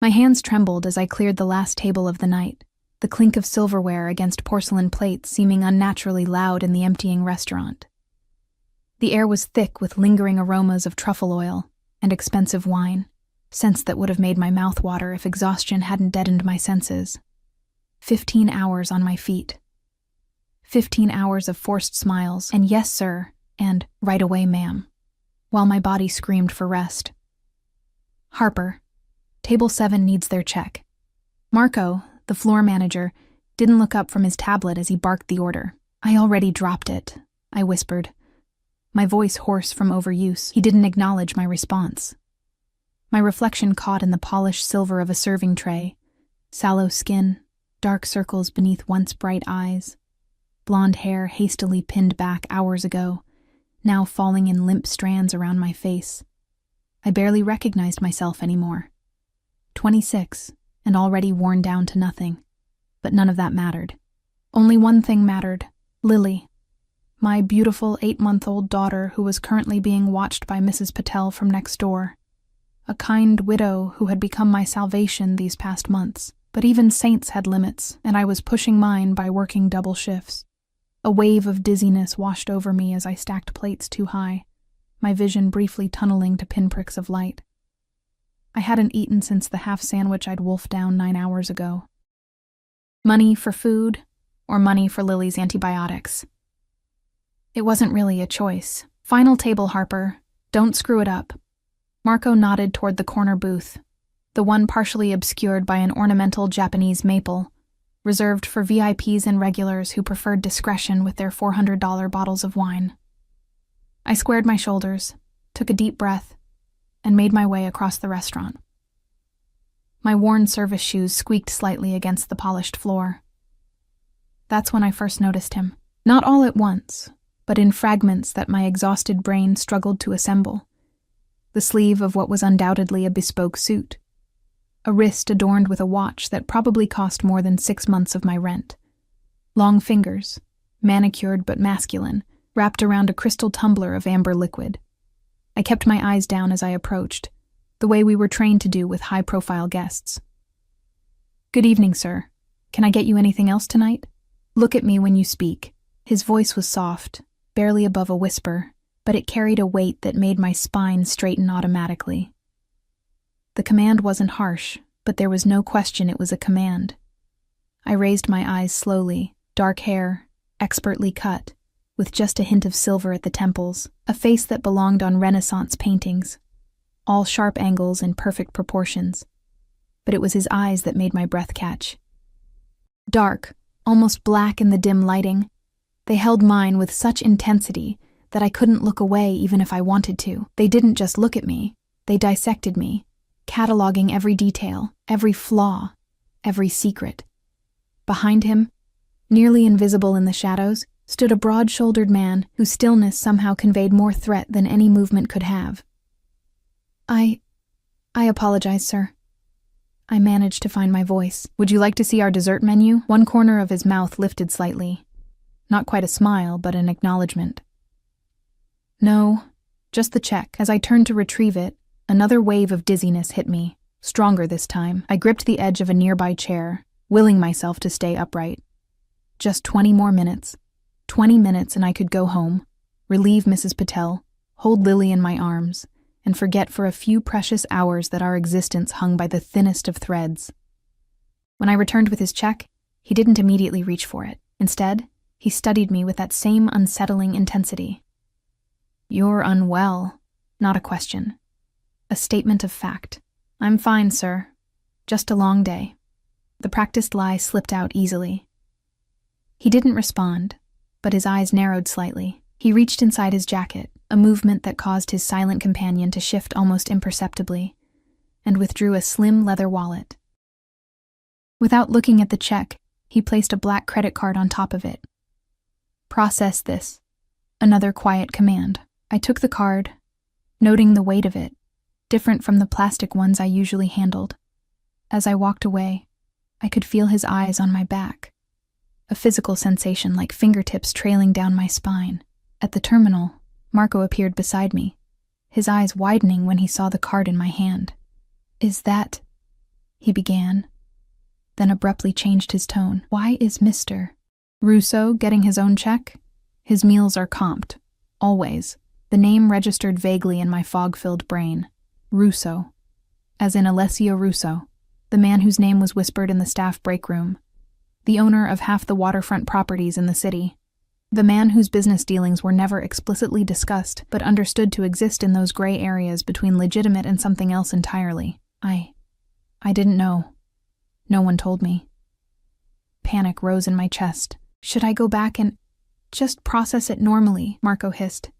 My hands trembled as I cleared the last table of the night, the clink of silverware against porcelain plates seeming unnaturally loud in the emptying restaurant. The air was thick with lingering aromas of truffle oil and expensive wine, scents that would have made my mouth water if exhaustion hadn't deadened my senses. 15 hours on my feet. 15 hours of forced smiles and yes, sir, and right away, ma'am, while my body screamed for rest. Harper, Table 7 needs their check. Marco, the floor manager, didn't look up from his tablet as he barked the order. I already dropped it, I whispered, my voice hoarse from overuse. He didn't acknowledge my response. My reflection caught in the polished silver of a serving tray, sallow skin, dark circles beneath once bright eyes, blonde hair hastily pinned back hours ago, now falling in limp strands around my face. I barely recognized myself anymore. 26, and already worn down to nothing. But none of that mattered. Only one thing mattered: Lily, my beautiful 8-month-old daughter who was currently being watched by Mrs. Patel from next door. A kind widow who had become my salvation these past months. But even saints had limits, and I was pushing mine by working double shifts. A wave of dizziness washed over me as I stacked plates too high, my vision briefly tunneling to pinpricks of light. I hadn't eaten since the half sandwich I'd wolfed down 9 hours ago. Money for food, or money for Lily's antibiotics? It wasn't really a choice. Final table, Harper. Don't screw it up. Marco nodded toward the corner booth, the one partially obscured by an ornamental Japanese maple, reserved for VIPs and regulars who preferred discretion with their $400 bottles of wine. I squared my shoulders, took a deep breath, and made my way across the restaurant. My worn service shoes squeaked slightly against the polished floor. That's when I first noticed him. Not all at once, but in fragments that my exhausted brain struggled to assemble. The sleeve of what was undoubtedly a bespoke suit. A wrist adorned with a watch that probably cost more than 6 months of my rent. Long fingers, manicured but masculine, wrapped around a crystal tumbler of amber liquid. I kept my eyes down as I approached, the way we were trained to do with high-profile guests. Good evening, sir. Can I get you anything else tonight? Look at me when you speak. His voice was soft, barely above a whisper, but it carried a weight that made my spine straighten automatically. The command wasn't harsh, but there was no question it was a command. I raised my eyes slowly, dark hair, expertly cut, with just a hint of silver at the temples, a face that belonged on Renaissance paintings, all sharp angles and perfect proportions. But it was his eyes that made my breath catch. Dark, almost black in the dim lighting, they held mine with such intensity that I couldn't look away even if I wanted to. They didn't just look at me, they dissected me, cataloging every detail, every flaw, every secret. Behind him, nearly invisible in the shadows, stood a broad-shouldered man whose stillness somehow conveyed more threat than any movement could have. I apologize, sir. I managed to find my voice. Would you like to see our dessert menu? One corner of his mouth lifted slightly. Not quite a smile, but an acknowledgement. No, just the check. As I turned to retrieve it, another wave of dizziness hit me, stronger this time. I gripped the edge of a nearby chair, willing myself to stay upright. Just 20 more minutes. 20 minutes and I could go home, relieve Mrs. Patel, hold Lily in my arms, and forget for a few precious hours that our existence hung by the thinnest of threads. When I returned with his check, he didn't immediately reach for it. Instead, he studied me with that same unsettling intensity. You're unwell. Not a question. A statement of fact. I'm fine, sir. Just a long day. The practiced lie slipped out easily. He didn't respond, but his eyes narrowed slightly. He reached inside his jacket, a movement that caused his silent companion to shift almost imperceptibly, and withdrew a slim leather wallet. Without looking at the check, he placed a black credit card on top of it. Process this. Another quiet command. I took the card, noting the weight of it, different from the plastic ones I usually handled. As I walked away, I could feel his eyes on my back, a physical sensation like fingertips trailing down my spine. At the terminal, Marco appeared beside me, his eyes widening when he saw the card in my hand. Is that... he began, then abruptly changed his tone. Why is Mr. Russo getting his own check? His meals are comped. Always. The name registered vaguely in my fog-filled brain. Russo. As in Alessio Russo, the man whose name was whispered in the staff break room. The owner of half the waterfront properties in the city. The man whose business dealings were never explicitly discussed, but understood to exist in those gray areas between legitimate and something else entirely. I didn't know. No one told me. Panic rose in my chest. Should I go back and just process it normally? Marco hissed.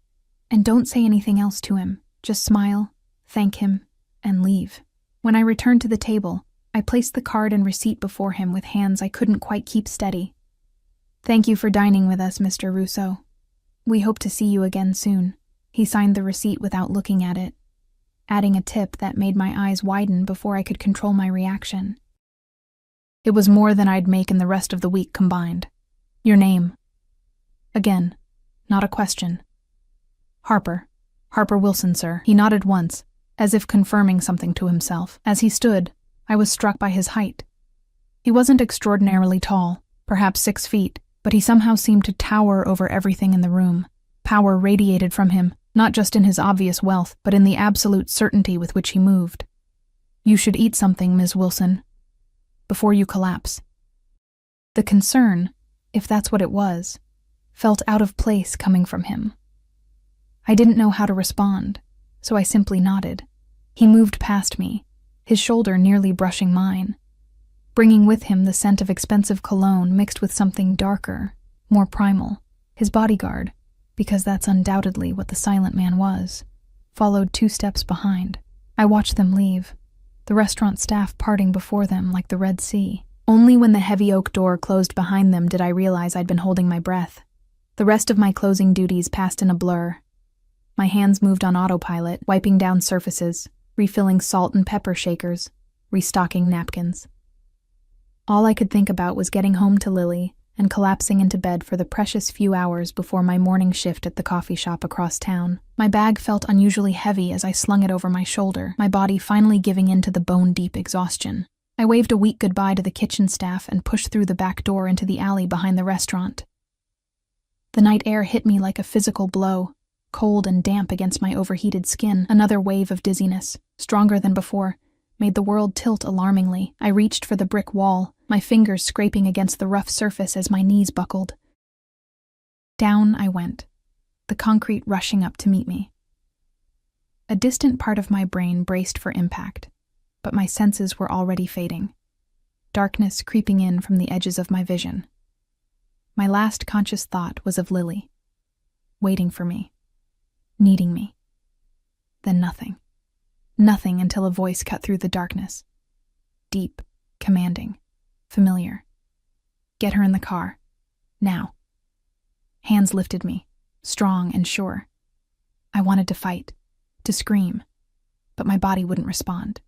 And don't say anything else to him. Just smile, thank him, and leave. When I returned to the table, I placed the card and receipt before him with hands I couldn't quite keep steady. Thank you for dining with us, Mr. Russo. We hope to see you again soon. He signed the receipt without looking at it, adding a tip that made my eyes widen before I could control my reaction. It was more than I'd make in the rest of the week combined. Your name? Again, not a question. Harper. Harper Wilson, sir. He nodded once, as if confirming something to himself. As he stood, I was struck by his height. He wasn't extraordinarily tall, perhaps 6 feet, but he somehow seemed to tower over everything in the room. Power radiated from him, not just in his obvious wealth, but in the absolute certainty with which he moved. You should eat something, Ms. Wilson, before you collapse. The concern, if that's what it was, felt out of place coming from him. I didn't know how to respond, so I simply nodded. He moved past me, his shoulder nearly brushing mine, bringing with him the scent of expensive cologne mixed with something darker, more primal. His bodyguard, because that's undoubtedly what the silent man was, followed 2 steps behind. I watched them leave, the restaurant staff parting before them like the Red Sea. Only when the heavy oak door closed behind them did I realize I'd been holding my breath. The rest of my closing duties passed in a blur. My hands moved on autopilot, wiping down surfaces, refilling salt and pepper shakers, restocking napkins. All I could think about was getting home to Lily and collapsing into bed for the precious few hours before my morning shift at the coffee shop across town. My bag felt unusually heavy as I slung it over my shoulder, my body finally giving in to the bone-deep exhaustion. I waved a weak goodbye to the kitchen staff and pushed through the back door into the alley behind the restaurant. The night air hit me like a physical blow, cold and damp against my overheated skin. Another wave of dizziness, stronger than before, made the world tilt alarmingly. I reached for the brick wall, my fingers scraping against the rough surface as my knees buckled. Down I went, the concrete rushing up to meet me. A distant part of my brain braced for impact, but my senses were already fading, darkness creeping in from the edges of my vision. My last conscious thought was of Lily, waiting for me, needing me. Then nothing. Nothing until a voice cut through the darkness. Deep, commanding, familiar. Get her in the car. Now. Hands lifted me, strong and sure. I wanted to fight, to scream, but my body wouldn't respond.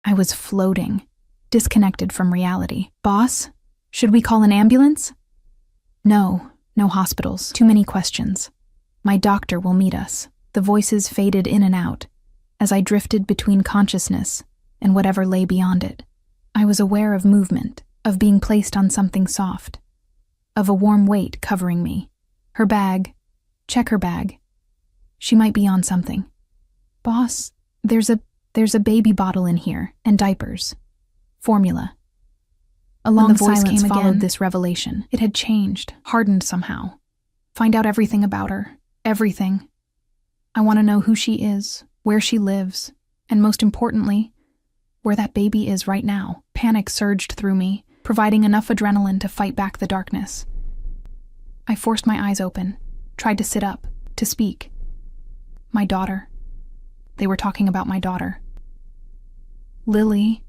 I was floating, disconnected from reality. Boss, should we call an ambulance? No hospitals. Too many questions. My doctor will meet us. The voices faded in and out, as I drifted between consciousness and whatever lay beyond it. I was aware of movement, of being placed on something soft, of a warm weight covering me. Her bag. Check her bag. She might be on something. Boss, there's a baby bottle in here, and diapers. Formula. A long silence followed this revelation. It had changed, hardened somehow. Find out everything about her. Everything. I want to know who she is, where she lives, and most importantly, where that baby is right now. Panic surged through me, providing enough adrenaline to fight back the darkness. I forced my eyes open, tried to sit up, to speak. My daughter. They were talking about my daughter. Lily.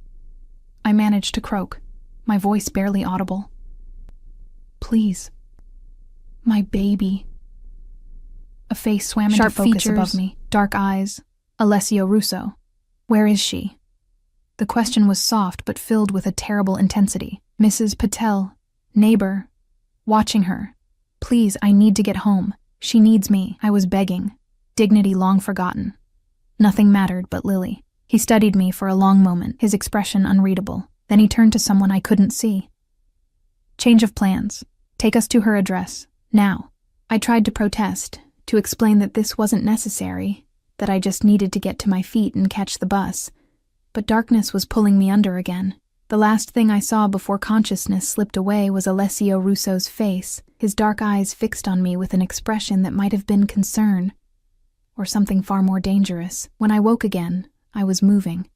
I managed to croak, my voice barely audible. Please. My baby. A face swam into focus above me, dark eyes. Alessio Russo. Where is she? The question was soft but filled with a terrible intensity. Mrs. Patel, neighbor, watching her. Please, I need to get home. She needs me. I was begging, dignity long forgotten. Nothing mattered but Lily. He studied me for a long moment, his expression unreadable. Then he turned to someone I couldn't see. Change of plans. Take us to her address. Now. I tried to protest, to explain that this wasn't necessary, that I just needed to get to my feet and catch the bus. But darkness was pulling me under again. The last thing I saw before consciousness slipped away was Alessio Russo's face, his dark eyes fixed on me with an expression that might have been concern, or something far more dangerous. When I woke again, I was moving.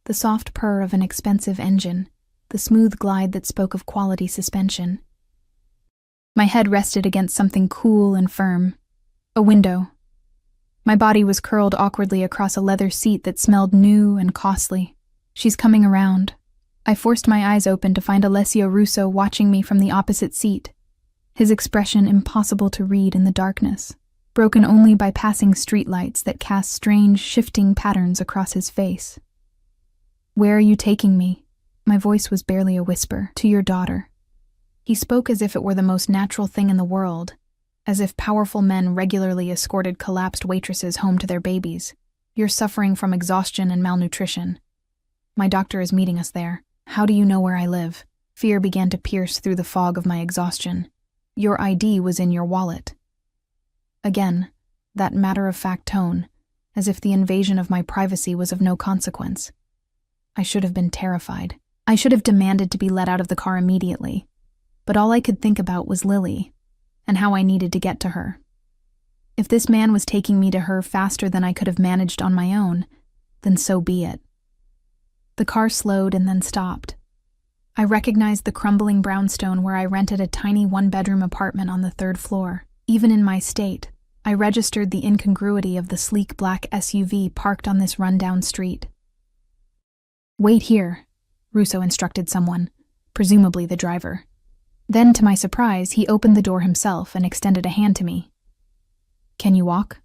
The soft purr of an expensive engine, the smooth glide that spoke of quality suspension. My head rested against something cool and firm. A window. My body was curled awkwardly across a leather seat that smelled new and costly. She's coming around. I forced my eyes open to find Alessio Russo watching me from the opposite seat, his expression impossible to read in the darkness, broken only by passing streetlights that cast strange, shifting patterns across his face. "Where are you taking me?" My voice was barely a whisper. "To your daughter." He spoke as if it were the most natural thing in the world, as if powerful men regularly escorted collapsed waitresses home to their babies. "You're suffering from exhaustion and malnutrition. My doctor is meeting us there. How do you know where I live?" Fear began to pierce through the fog of my exhaustion. "Your ID was in your wallet." Again, that matter-of-fact tone, as if the invasion of my privacy was of no consequence. I should have been terrified. I should have demanded to be let out of the car immediately. But all I could think about was Lily, and how I needed to get to her. If this man was taking me to her faster than I could have managed on my own, then so be it. The car slowed and then stopped. I recognized the crumbling brownstone where I rented a tiny one-bedroom apartment on the 3rd floor. Even in my state, I registered the incongruity of the sleek black SUV parked on this rundown street. "Wait here," Russo instructed someone, presumably the driver. Then, to my surprise, he opened the door himself and extended a hand to me. "Can you walk?"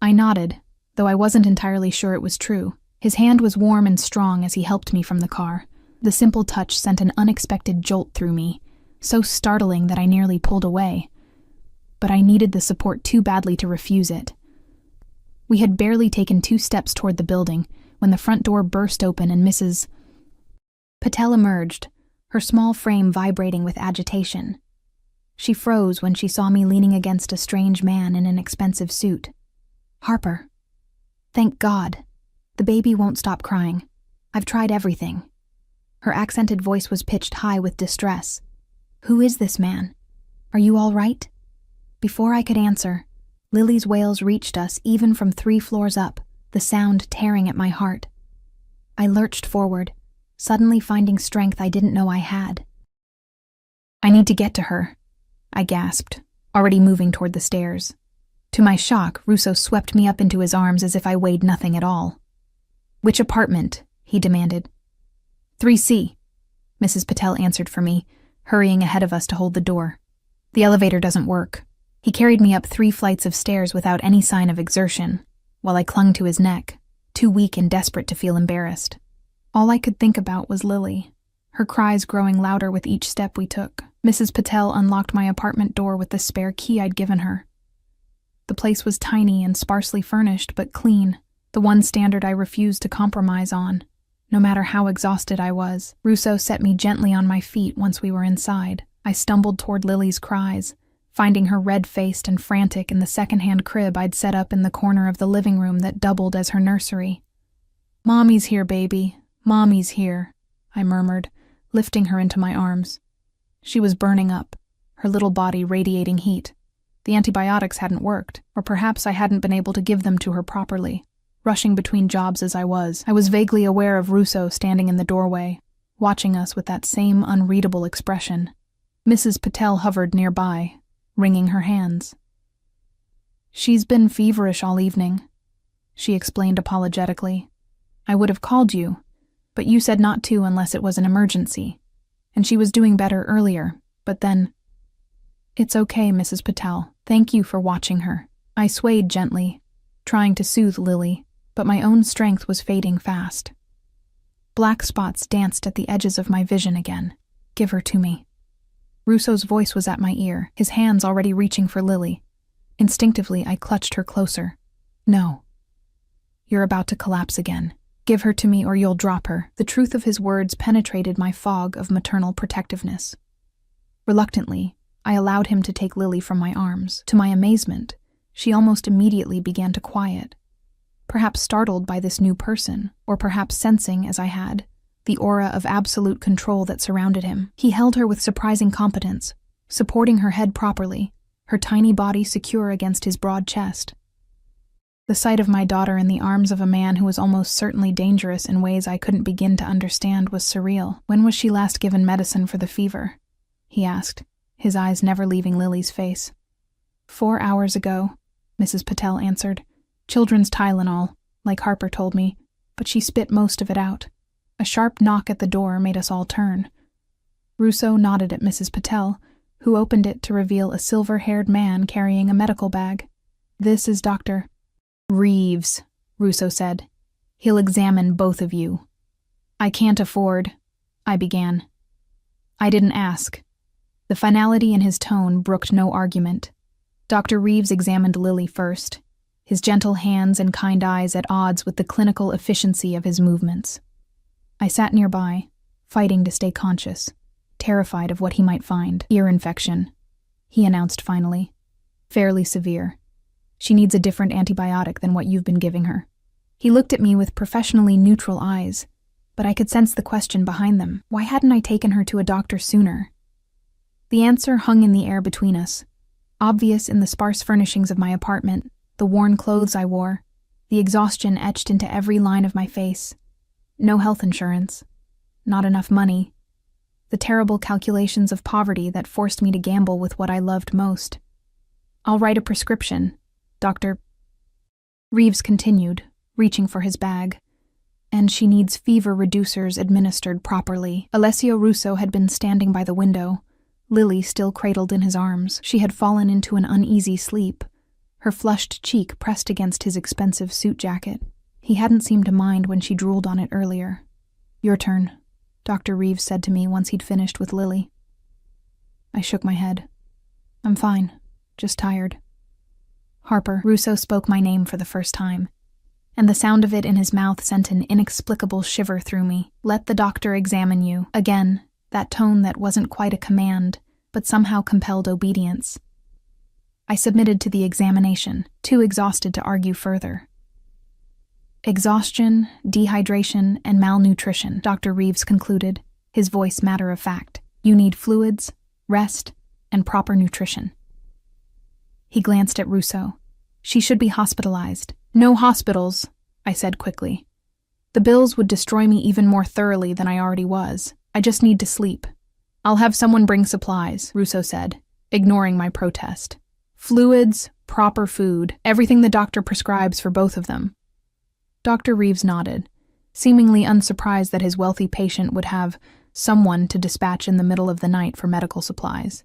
I nodded, though I wasn't entirely sure it was true. His hand was warm and strong as he helped me from the car. The simple touch sent an unexpected jolt through me, so startling that I nearly pulled away. But I needed the support too badly to refuse it. We had barely taken 2 steps toward the building when the front door burst open and Mrs. Patel emerged, her small frame vibrating with agitation. She froze when she saw me leaning against a strange man in an expensive suit. "Harper. Thank God. The baby won't stop crying. I've tried everything." Her accented voice was pitched high with distress. "Who is this man? Are you all right?" Before I could answer, Lily's wails reached us even from 3 floors up, the sound tearing at my heart. I lurched forward, suddenly finding strength I didn't know I had. "I need to get to her," I gasped, already moving toward the stairs. To my shock, Russo swept me up into his arms as if I weighed nothing at all. "Which apartment?" he demanded. 3C, Mrs. Patel answered for me, hurrying ahead of us to hold the door. "The elevator doesn't work." He carried me up 3 flights of stairs without any sign of exertion, while I clung to his neck, too weak and desperate to feel embarrassed. All I could think about was Lily, her cries growing louder with each step we took. Mrs. Patel unlocked my apartment door with the spare key I'd given her. The place was tiny and sparsely furnished, but clean, the one standard I refused to compromise on, no matter how exhausted I was. Russo set me gently on my feet once we were inside. I stumbled toward Lily's cries, finding her red-faced and frantic in the second-hand crib I'd set up in the corner of the living room that doubled as her nursery. "Mommy's here, baby. Mommy's here," I murmured, lifting her into my arms. She was burning up, her little body radiating heat. The antibiotics hadn't worked, or perhaps I hadn't been able to give them to her properly. Rushing between jobs as I was vaguely aware of Russo standing in the doorway, watching us with that same unreadable expression. Mrs. Patel hovered nearby, wringing her hands. "She's been feverish all evening," she explained apologetically. "I would have called you, but you said not to unless it was an emergency. And she was doing better earlier, but then—" "It's okay, Mrs. Patel. Thank you for watching her." I swayed gently, trying to soothe Lily, but my own strength was fading fast. Black spots danced at the edges of my vision again. "Give her to me." Russo's voice was at my ear, his hands already reaching for Lily. Instinctively, I clutched her closer. "No. You're about to collapse again. Give her to me or you'll drop her. The truth of his words penetrated my fog of maternal protectiveness. Reluctantly, I allowed him to take Lily from my arms. To my amazement, she almost immediately began to quiet, perhaps startled by this new person, or perhaps sensing, as I had, the aura of absolute control that surrounded him. He held her with surprising competence, supporting her head properly, her tiny body secure against his broad chest. The sight of my daughter in the arms of a man who was almost certainly dangerous in ways I couldn't begin to understand was surreal. When was she last given medicine for the fever? He asked, his eyes never leaving Lily's face. 4 hours ago, Mrs. Patel answered. Children's Tylenol, like Harper told me, but she spit most of it out. A sharp knock at the door made us all turn. Russo nodded at Mrs. Patel, who opened it to reveal a silver-haired man carrying a medical bag. This is Dr. Reeves, Russo said. He'll examine both of you. I can't afford, I began. I didn't ask. The finality in his tone brooked no argument. Dr. Reeves examined Lily first, his gentle hands and kind eyes at odds with the clinical efficiency of his movements. I sat nearby, fighting to stay conscious, terrified of what he might find. Ear infection, he announced finally. Fairly severe. She needs a different antibiotic than what you've been giving her. He looked at me with professionally neutral eyes, but I could sense the question behind them. Why hadn't I taken her to a doctor sooner? The answer hung in the air between us, obvious in the sparse furnishings of my apartment, the worn clothes I wore, the exhaustion etched into every line of my face. No health insurance, not enough money, the terrible calculations of poverty that forced me to gamble with what I loved most. I'll write a prescription, Dr. Reeves continued, reaching for his bag. And she needs fever reducers administered properly. Alessio Russo had been standing by the window, Lily still cradled in his arms. She had fallen into an uneasy sleep, her flushed cheek pressed against his expensive suit jacket. He hadn't seemed to mind when she drooled on it earlier. Your turn, Dr. Reeves said to me once he'd finished with Lily. I shook my head. I'm fine, just tired. Harper, Russo spoke my name for the first time, and the sound of it in his mouth sent an inexplicable shiver through me. Let the doctor examine you. Again, that tone that wasn't quite a command, but somehow compelled obedience. I submitted to the examination, too exhausted to argue further. Exhaustion, dehydration, and malnutrition, Dr. Reeves concluded, his voice matter of fact. You need fluids, rest, and proper nutrition. He glanced at Russo. She should be hospitalized. No hospitals, I said quickly. The bills would destroy me even more thoroughly than I already was. I just need to sleep. I'll have someone bring supplies, Russo said, ignoring my protest. Fluids, proper food, everything the doctor prescribes for both of them. Dr. Reeves nodded, seemingly unsurprised that his wealthy patient would have someone to dispatch in the middle of the night for medical supplies.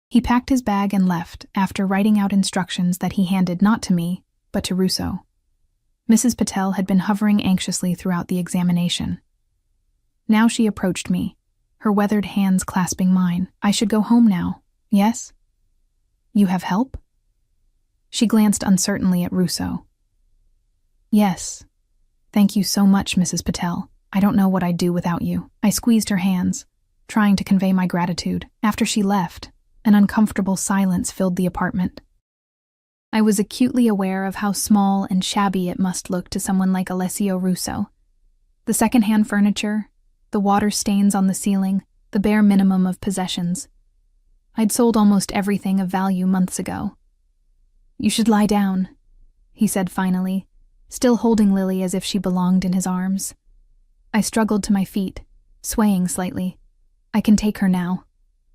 He packed his bag and left, after writing out instructions that he handed not to me, but to Russo. Mrs. Patel had been hovering anxiously throughout the examination. Now she approached me, her weathered hands clasping mine. I should go home now, yes? You have help? She glanced uncertainly at Russo. Yes. Thank you so much, Mrs. Patel. I don't know what I'd do without you. I squeezed her hands, trying to convey my gratitude. After she left, an uncomfortable silence filled the apartment. I was acutely aware of how small and shabby it must look to someone like Alessio Russo. The second-hand furniture, the water stains on the ceiling, the bare minimum of possessions. I'd sold almost everything of value months ago. You should lie down, he said finally, still holding Lily as if she belonged in his arms. I struggled to my feet, swaying slightly. I can take her now.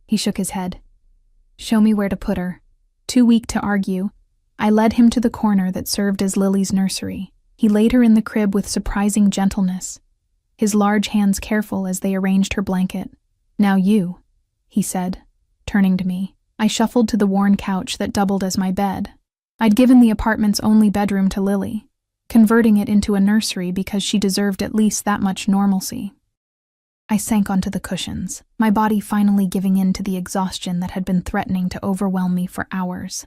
He shook his head. Show me where to put her. Too weak to argue, I led him to the corner that served as Lily's nursery. He laid her in the crib with surprising gentleness, his large hands careful as they arranged her blanket. Now you, he said, turning to me. I shuffled to the worn couch that doubled as my bed. I'd given the apartment's only bedroom to Lily, converting it into a nursery because she deserved at least that much normalcy. I sank onto the cushions, my body finally giving in to the exhaustion that had been threatening to overwhelm me for hours.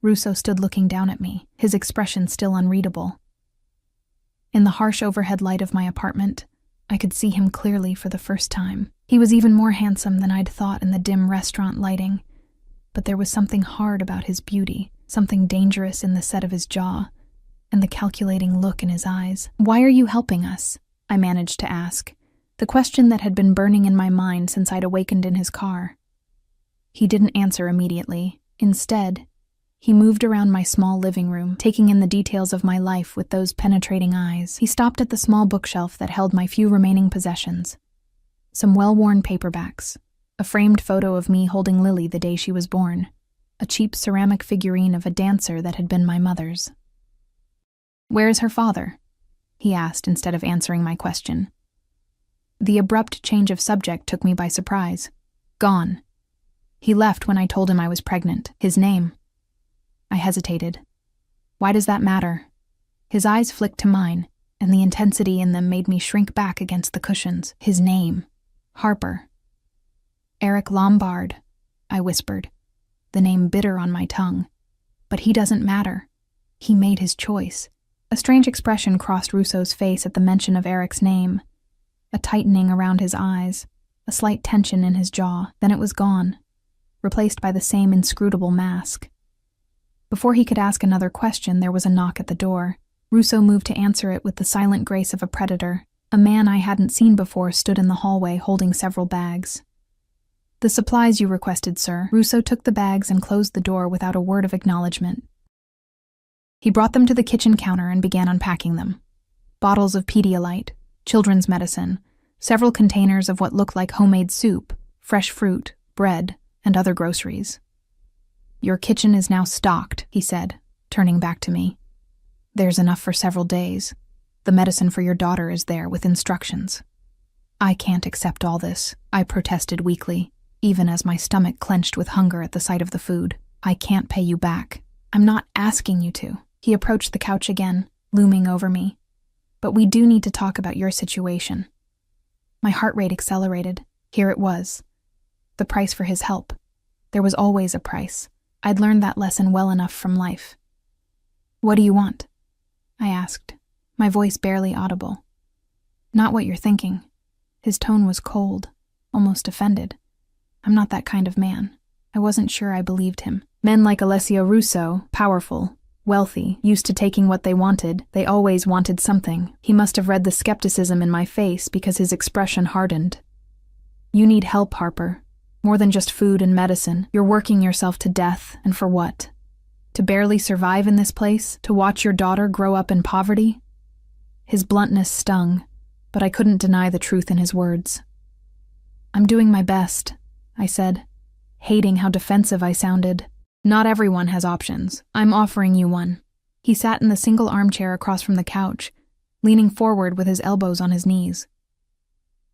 Russo stood looking down at me, his expression still unreadable. In the harsh overhead light of my apartment, I could see him clearly for the first time. He was even more handsome than I'd thought in the dim restaurant lighting, but there was something hard about his beauty, something dangerous in the set of his jaw, and the calculating look in his eyes. "Why are you helping us?" I managed to ask, the question that had been burning in my mind since I'd awakened in his car. He didn't answer immediately. Instead, he moved around my small living room, taking in the details of my life with those penetrating eyes. He stopped at the small bookshelf that held my few remaining possessions. Some well-worn paperbacks, a framed photo of me holding Lily the day she was born, a cheap ceramic figurine of a dancer that had been my mother's. "Where is her father?" he asked instead of answering my question. The abrupt change of subject took me by surprise. "Gone. He left when I told him I was pregnant. His name." I hesitated. "Why does that matter?" His eyes flicked to mine, and the intensity in them made me shrink back against the cushions. "His name. Harper. Eric Lombard," I whispered, the name bitter on my tongue. "But he doesn't matter. He made his choice." A strange expression crossed Russo's face at the mention of Eric's name. A tightening around his eyes, a slight tension in his jaw, then it was gone, replaced by the same inscrutable mask. Before he could ask another question, there was a knock at the door. Russo moved to answer it with the silent grace of a predator. A man I hadn't seen before stood in the hallway holding several bags. "The supplies you requested, sir." Russo took the bags and closed the door without a word of acknowledgement. He brought them to the kitchen counter and began unpacking them. Bottles of Pedialyte, children's medicine, several containers of what looked like homemade soup, fresh fruit, bread, and other groceries. "Your kitchen is now stocked," he said, turning back to me. "There's enough for several days. The medicine for your daughter is there with instructions." "I can't accept all this," I protested weakly, even as my stomach clenched with hunger at the sight of the food. "I can't pay you back. I'm not asking you to." He approached the couch again, looming over me. "But we do need to talk about your situation." My heart rate accelerated. Here it was. The price for his help. There was always a price. I'd learned that lesson well enough from life. "What do you want?" I asked, my voice barely audible. "Not what you're thinking." His tone was cold, almost offended. I'm not that kind of man. I wasn't sure I believed him. Men like Alessio Russo, powerful, wealthy, used to taking what they wanted. They always wanted something. He must have read the skepticism in my face because his expression hardened. "You need help, Harper. More than just food and medicine. You're working yourself to death, and for what? To barely survive in this place? To watch your daughter grow up in poverty?" His bluntness stung, but I couldn't deny the truth in his words. "I'm doing my best," I said, hating how defensive I sounded. "Not everyone has options. I'm offering you one." He sat in the single armchair across from the couch, leaning forward with his elbows on his knees.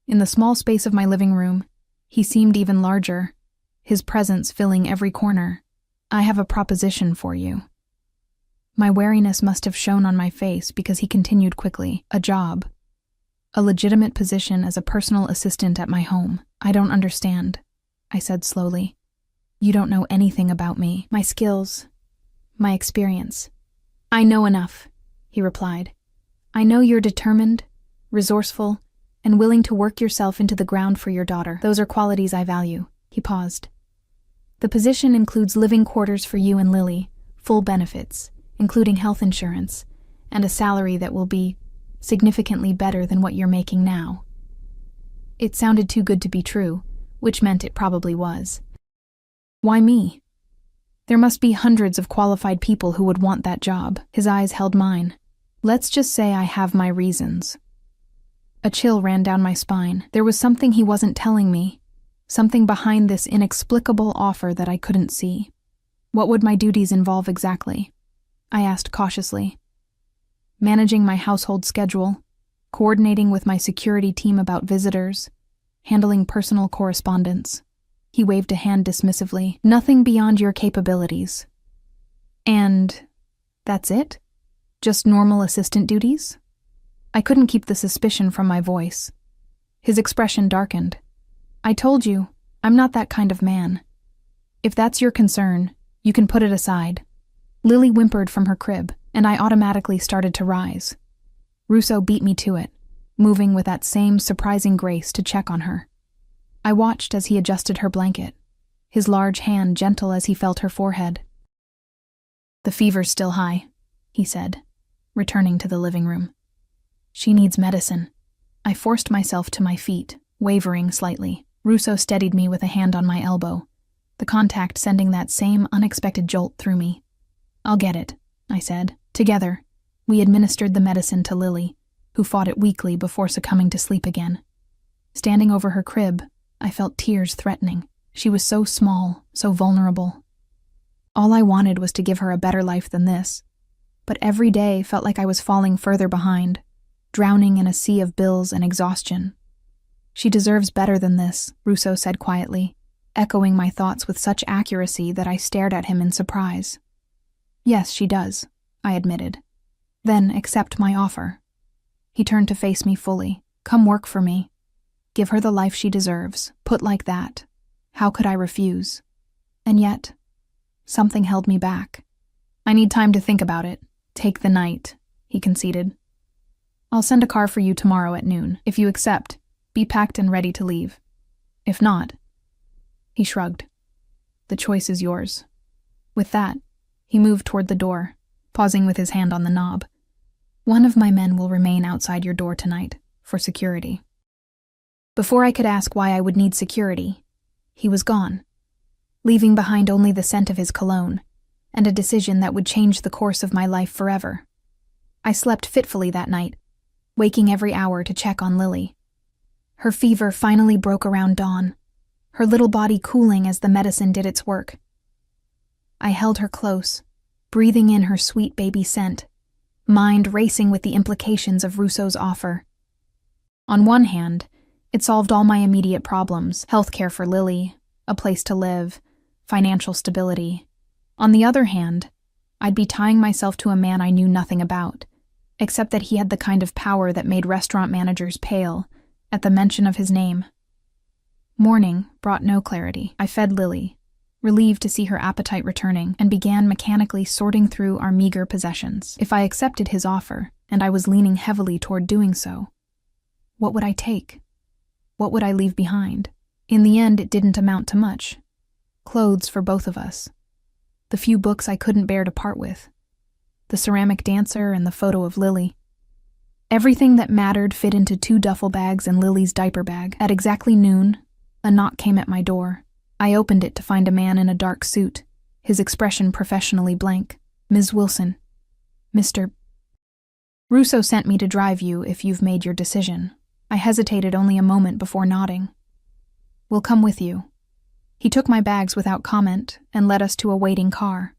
In the small space of my living room, he seemed even larger, his presence filling every corner. "I have a proposition for you." My wariness must have shown on my face because he continued quickly. "A job. A legitimate position as a personal assistant at my home." "I don't understand," I said slowly. "You don't know anything about me, my skills, my experience." "I know enough," he replied. "I know you're determined, resourceful, and willing to work yourself into the ground for your daughter. Those are qualities I value." He paused. "The position includes living quarters for you and Lily, full benefits, including health insurance, and a salary that will be significantly better than what you're making now." It sounded too good to be true, which meant it probably was. "Why me? There must be hundreds of qualified people who would want that job." His eyes held mine. "Let's just say I have my reasons." A chill ran down my spine. There was something he wasn't telling me, something behind this inexplicable offer that I couldn't see. "What would my duties involve exactly?" I asked cautiously. "Managing my household schedule, coordinating with my security team about visitors, handling personal correspondence." He waved a hand dismissively. "Nothing beyond your capabilities." "And that's it? Just normal assistant duties?" I couldn't keep the suspicion from my voice. His expression darkened. "I told you, I'm not that kind of man. If that's your concern, you can put it aside." Lily whimpered from her crib, and I automatically started to rise. Russo beat me to it, moving with that same surprising grace to check on her. I watched as he adjusted her blanket, his large hand gentle as he felt her forehead. "The fever's still high," he said, returning to the living room. "She needs medicine." I forced myself to my feet, wavering slightly. Russo steadied me with a hand on my elbow, the contact sending that same unexpected jolt through me. "I'll get it," I said. Together, we administered the medicine to Lily, who fought it weakly before succumbing to sleep again. Standing over her crib, I felt tears threatening. She was so small, so vulnerable. All I wanted was to give her a better life than this, but every day felt like I was falling further behind, drowning in a sea of bills and exhaustion. "She deserves better than this," Russo said quietly, echoing my thoughts with such accuracy that I stared at him in surprise. "Yes, she does," I admitted. "Then accept my offer." He turned to face me fully. "Come work for me. Give her the life she deserves, put like that. How could I refuse?" And yet, something held me back. "I need time to think about it. Take the night," he conceded. "I'll send a car for you tomorrow at noon. If you accept, be packed and ready to leave. If not..." He shrugged. "The choice is yours." With that, he moved toward the door, pausing with his hand on the knob. "One of my men will remain outside your door tonight, for security." Before I could ask why I would need security, he was gone, leaving behind only the scent of his cologne, and a decision that would change the course of my life forever. I slept fitfully that night, waking every hour to check on Lily. Her fever finally broke around dawn, her little body cooling as the medicine did its work. I held her close, breathing in her sweet baby scent, mind racing with the implications of Russo's offer. On one hand, it solved all my immediate problems: healthcare for Lily, a place to live, financial stability. On the other hand, I'd be tying myself to a man I knew nothing about, except that he had the kind of power that made restaurant managers pale at the mention of his name. Morning brought no clarity. I fed Lily, relieved to see her appetite returning, and began mechanically sorting through our meager possessions. If I accepted his offer, and I was leaning heavily toward doing so, what would I take? What would I leave behind? In the end, it didn't amount to much. Clothes for both of us. The few books I couldn't bear to part with. The ceramic dancer and the photo of Lily. Everything that mattered fit into 2 duffel bags and Lily's diaper bag. At exactly noon, a knock came at my door. I opened it to find a man in a dark suit, his expression professionally blank. "Ms. Wilson. Mr. Russo sent me to drive you if you've made your decision." I hesitated only a moment before nodding. "We'll come with you." He took my bags without comment and led us to a waiting car.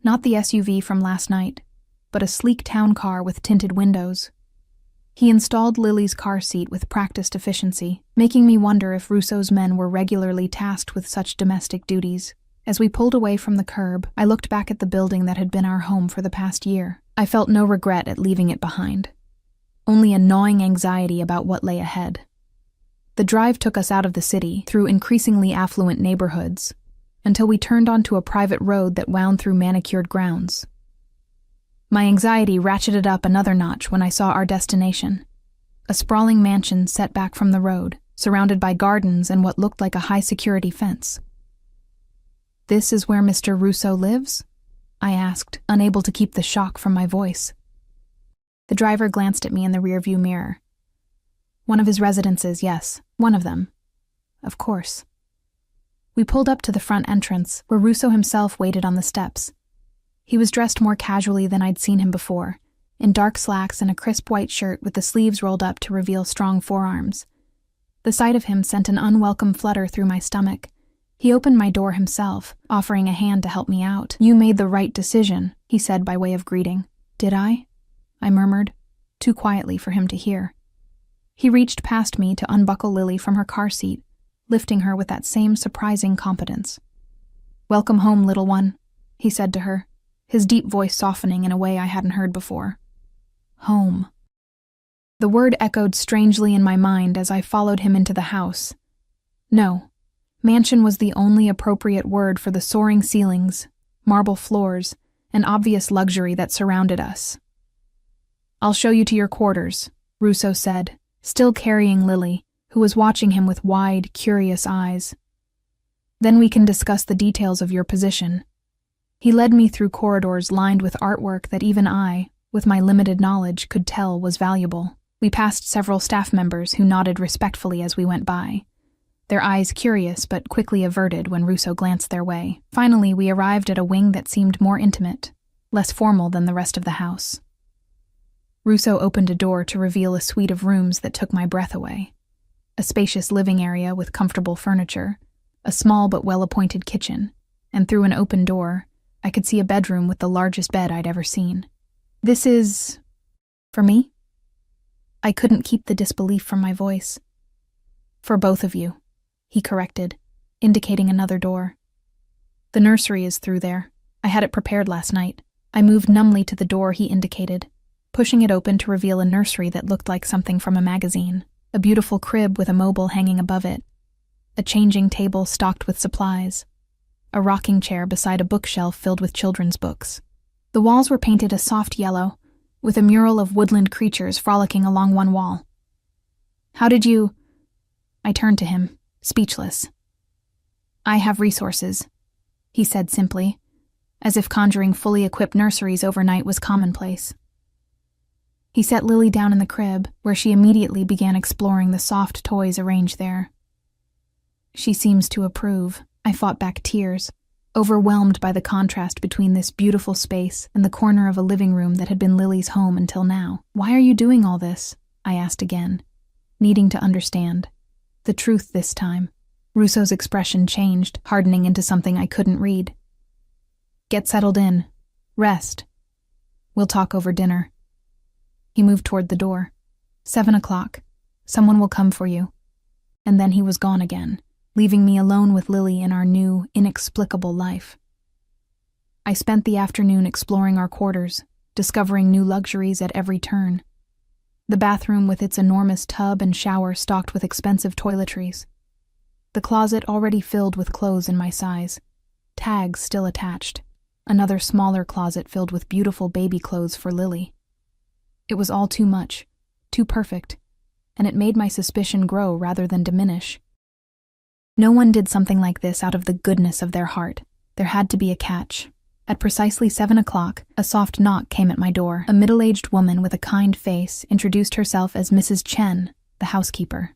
Not the SUV from last night, but a sleek town car with tinted windows. He installed Lily's car seat with practiced efficiency, making me wonder if Russo's men were regularly tasked with such domestic duties. As we pulled away from the curb, I looked back at the building that had been our home for the past year. I felt no regret at leaving it behind, only a gnawing anxiety about what lay ahead. The drive took us out of the city, through increasingly affluent neighborhoods, until we turned onto a private road that wound through manicured grounds. My anxiety ratcheted up another notch when I saw our destination, a sprawling mansion set back from the road, surrounded by gardens and what looked like a high-security fence. "This is where Mr. Russo lives?" I asked, unable to keep the shock from my voice. The driver glanced at me in the rearview mirror. "One of his residences, yes, one of them. Of course." We pulled up to the front entrance, where Russo himself waited on the steps. He was dressed more casually than I'd seen him before, in dark slacks and a crisp white shirt with the sleeves rolled up to reveal strong forearms. The sight of him sent an unwelcome flutter through my stomach. He opened my door himself, offering a hand to help me out. "You made the right decision," he said by way of greeting. "Did I?" I murmured, too quietly for him to hear. He reached past me to unbuckle Lily from her car seat, lifting her with that same surprising competence. "Welcome home, little one," he said to her, his deep voice softening in a way I hadn't heard before. Home. The word echoed strangely in my mind as I followed him into the house. No, mansion was the only appropriate word for the soaring ceilings, marble floors, and obvious luxury that surrounded us. "I'll show you to your quarters," Russo said, still carrying Lily, who was watching him with wide, curious eyes. "Then we can discuss the details of your position." He led me through corridors lined with artwork that even I, with my limited knowledge, could tell was valuable. We passed several staff members who nodded respectfully as we went by, their eyes curious but quickly averted when Russo glanced their way. Finally, we arrived at a wing that seemed more intimate, less formal than the rest of the house. Russo opened a door to reveal a suite of rooms that took my breath away. A spacious living area with comfortable furniture, a small but well-appointed kitchen, and through an open door, I could see a bedroom with the largest bed I'd ever seen. "This is... for me?" I couldn't keep the disbelief from my voice. "For both of you," he corrected, indicating another door. "The nursery is through there. I had it prepared last night." I moved numbly to the door he indicated, pushing it open to reveal a nursery that looked like something from a magazine. A beautiful crib with a mobile hanging above it, a changing table stocked with supplies, a rocking chair beside a bookshelf filled with children's books. The walls were painted a soft yellow, with a mural of woodland creatures frolicking along one wall. "How did you—" I turned to him, speechless. "I have resources," he said simply, as if conjuring fully equipped nurseries overnight was commonplace. He set Lily down in the crib, where she immediately began exploring the soft toys arranged there. "She seems to approve." I fought back tears, overwhelmed by the contrast between this beautiful space and the corner of a living room that had been Lily's home until now. "Why are you doing all this?" I asked again, needing to understand. The truth this time. Russo's expression changed, hardening into something I couldn't read. "Get settled in. Rest. We'll talk over dinner." He moved toward the door. 7 o'clock. "Someone will come for you." And then he was gone again, leaving me alone with Lily in our new, inexplicable life. I spent the afternoon exploring our quarters, discovering new luxuries at every turn. The bathroom with its enormous tub and shower stocked with expensive toiletries. The closet already filled with clothes in my size, tags still attached. Another smaller closet filled with beautiful baby clothes for Lily. It was all too much, too perfect, and it made my suspicion grow rather than diminish. No one did something like this out of the goodness of their heart. There had to be a catch. At precisely 7 o'clock, a soft knock came at my door. A middle-aged woman with a kind face introduced herself as Mrs. Chen, the housekeeper.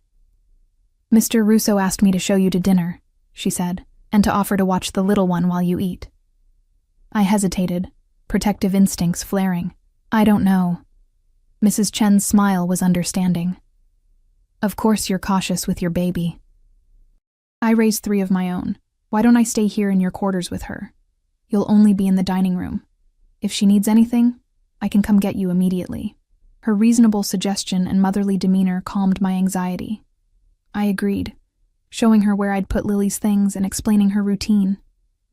"Mr. Russo asked me to show you to dinner," she said, "and to offer to watch the little one while you eat." I hesitated, protective instincts flaring. "I don't know." Mrs. Chen's smile was understanding. "Of course you're cautious with your baby." "I raised 3 of my own. Why don't I stay here in your quarters with her? You'll only be in the dining room. If she needs anything, I can come get you immediately." Her reasonable suggestion and motherly demeanor calmed my anxiety. I agreed, showing her where I'd put Lily's things and explaining her routine,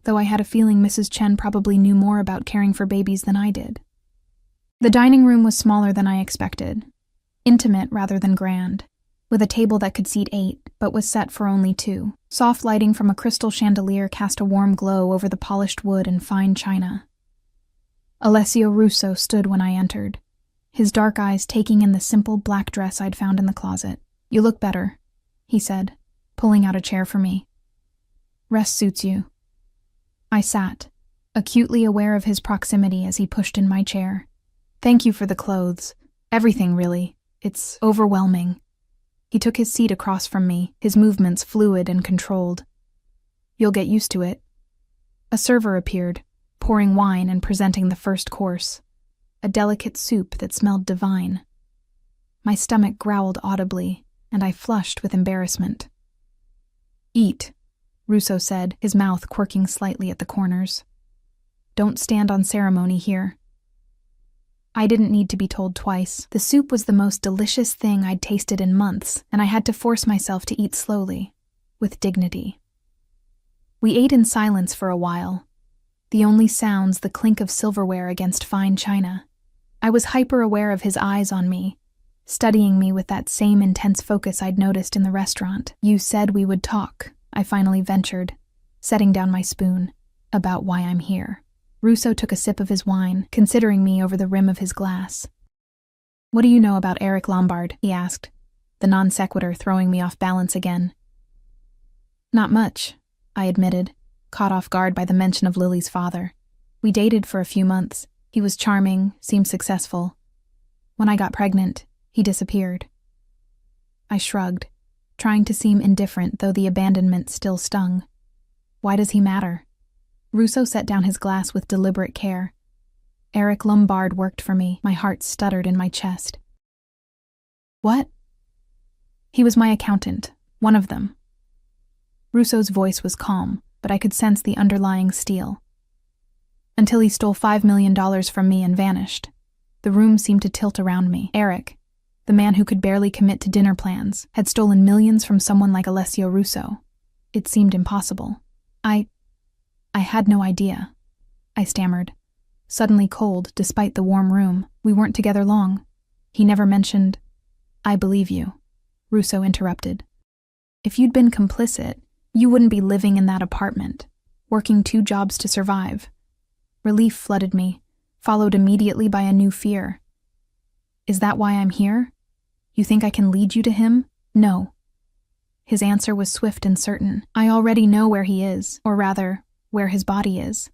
though I had a feeling Mrs. Chen probably knew more about caring for babies than I did. The dining room was smaller than I expected, intimate rather than grand, with a table that could seat 8 but was set for only 2. Soft lighting from a crystal chandelier cast a warm glow over the polished wood and fine china. Alessio Russo stood when I entered, his dark eyes taking in the simple black dress I'd found in the closet. "You look better," he said, pulling out a chair for me. "Rest suits you." I sat, acutely aware of his proximity as he pushed in my chair. "Thank you for the clothes. Everything, really. It's overwhelming." He took his seat across from me, his movements fluid and controlled. "You'll get used to it." A server appeared, pouring wine and presenting the first course, a delicate soup that smelled divine. My stomach growled audibly, and I flushed with embarrassment. "Eat," Russo said, his mouth quirking slightly at the corners. "Don't stand on ceremony here." I didn't need to be told twice. The soup was the most delicious thing I'd tasted in months, and I had to force myself to eat slowly, with dignity. We ate in silence for a while, the only sounds the clink of silverware against fine china. I was hyper-aware of his eyes on me, studying me with that same intense focus I'd noticed in the restaurant. "You said we would talk," I finally ventured, setting down my spoon, "about why I'm here." Russo took a sip of his wine, considering me over the rim of his glass. "What do you know about Eric Lombard?" he asked, the non sequitur throwing me off balance again. "Not much," I admitted, caught off guard by the mention of Lily's father. "We dated for a few months. He was charming, seemed successful. When I got pregnant, he disappeared." I shrugged, trying to seem indifferent, though the abandonment still stung. "Why does he matter?" Russo set down his glass with deliberate care. "Eric Lombard worked for me." My heart stuttered in my chest. "What?" "He was my accountant, one of them." Russo's voice was calm, but I could sense the underlying steel. "Until he stole $5 million from me and vanished." The room seemed to tilt around me. Eric, the man who could barely commit to dinner plans, had stolen millions from someone like Alessio Russo. It seemed impossible. I had no idea," I stammered, suddenly cold despite the warm room. "We weren't together long. He never mentioned—" "I believe you," Russo interrupted. "If you'd been complicit, you wouldn't be living in that apartment, working 2 jobs to survive." Relief flooded me, followed immediately by a new fear. "Is that why I'm here? You think I can lead you to him?" "No." His answer was swift and certain. "I already know where he is, or rather, where his body is."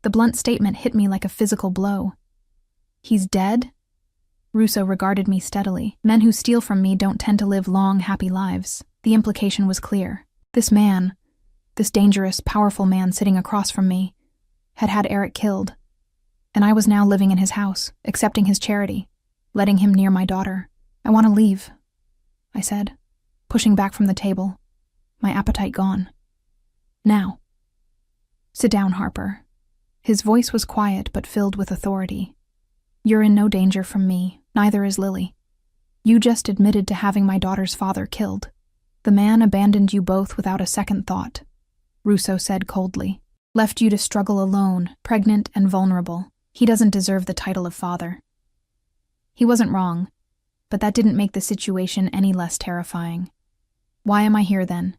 The blunt statement hit me like a physical blow. "He's dead?" Russo regarded me steadily. "Men who steal from me don't tend to live long, happy lives." The implication was clear. This man, this dangerous, powerful man sitting across from me, had Eric killed. And I was now living in his house, accepting his charity, letting him near my daughter. "I want to leave," I said, pushing back from the table, my appetite gone. "Now." "Sit down, Harper." His voice was quiet but filled with authority. "You're in no danger from me, neither is Lily. You just admitted to having my daughter's father killed. The man abandoned you both without a second thought," Russo said coldly. "Left you to struggle alone, pregnant and vulnerable. He doesn't deserve the title of father." He wasn't wrong, but that didn't make the situation any less terrifying. "Why am I here then?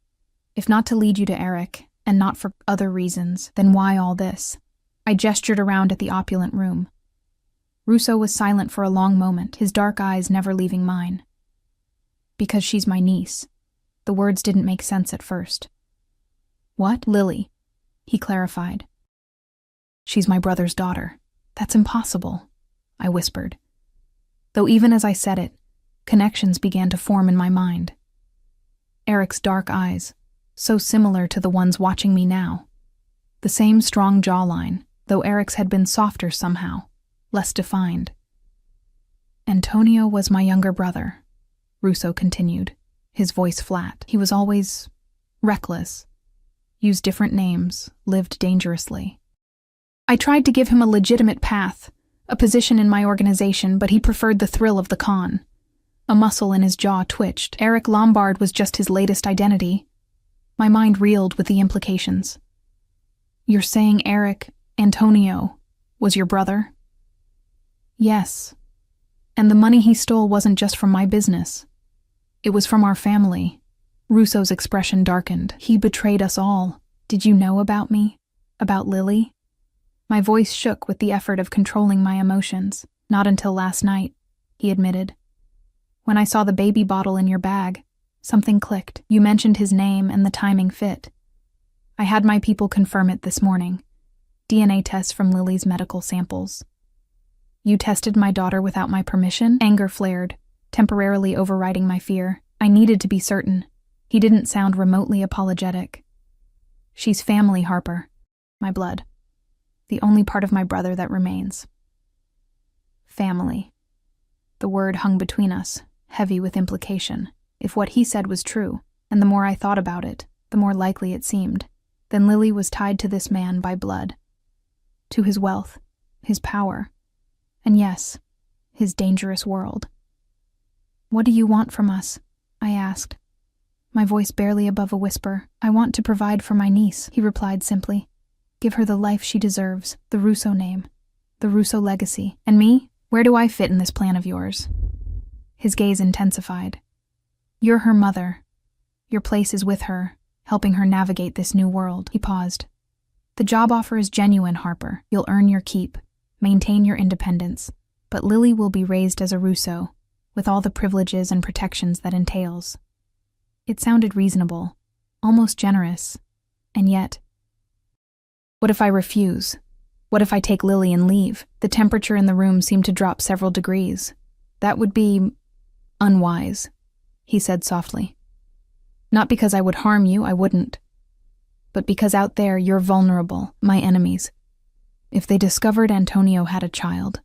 If not to lead you to Eric, and not for other reasons, then why all this?" I gestured around at the opulent room. Russo was silent for a long moment, his dark eyes never leaving mine. "Because she's my niece." The words didn't make sense at first. "What?" "Lily," he clarified. "She's my brother's daughter." "That's impossible," I whispered. Though even as I said it, connections began to form in my mind. Eric's dark eyes, so similar to the ones watching me now. The same strong jawline, though Eric's had been softer somehow, less defined. "Antonio was my younger brother," Russo continued, his voice flat. "He was always reckless, used different names, lived dangerously. I tried to give him a legitimate path, a position in my organization, but he preferred the thrill of the con." A muscle in his jaw twitched. Eric Lombard was just his latest identity. My mind reeled with the implications. "You're saying Antonio, was your brother?" "Yes. And the money he stole wasn't just from my business. It was from our family." Russo's expression darkened. "He betrayed us all. Did you know about me? About Lily?" My voice shook with the effort of controlling my emotions. "Not until last night," he admitted. "When I saw the baby bottle in your bag, something clicked. You mentioned his name and the timing fit. I had my people confirm it this morning. DNA tests from Lily's medical samples." "You tested my daughter without my permission?" Anger flared, temporarily overriding my fear. I needed to be certain. He didn't sound remotely apologetic. "She's family, Harper. My blood. The only part of my brother that remains." Family. The word hung between us, heavy with implication. If what he said was true, and the more I thought about it, the more likely it seemed, then Lily was tied to this man by blood. To his wealth, his power, and yes, his dangerous world. "What do you want from us?" I asked, my voice barely above a whisper. "I want to provide for my niece," he replied simply. "Give her the life she deserves, the Russo name, the Russo legacy. And me? Where do I fit in this plan of yours?" His gaze intensified. "You're her mother. Your place is with her, helping her navigate this new world." He paused. "The job offer is genuine, Harper. You'll earn your keep, maintain your independence, but Lily will be raised as a Russo, with all the privileges and protections that entails. It sounded reasonable, almost generous, and yet... What if I refuse? What if I take Lily and leave? The temperature in the room seemed to drop several degrees. That would be... unwise, he said softly. Not because I would harm you, I wouldn't. But because out there you're vulnerable, my enemies. If they discovered Antonio had a child...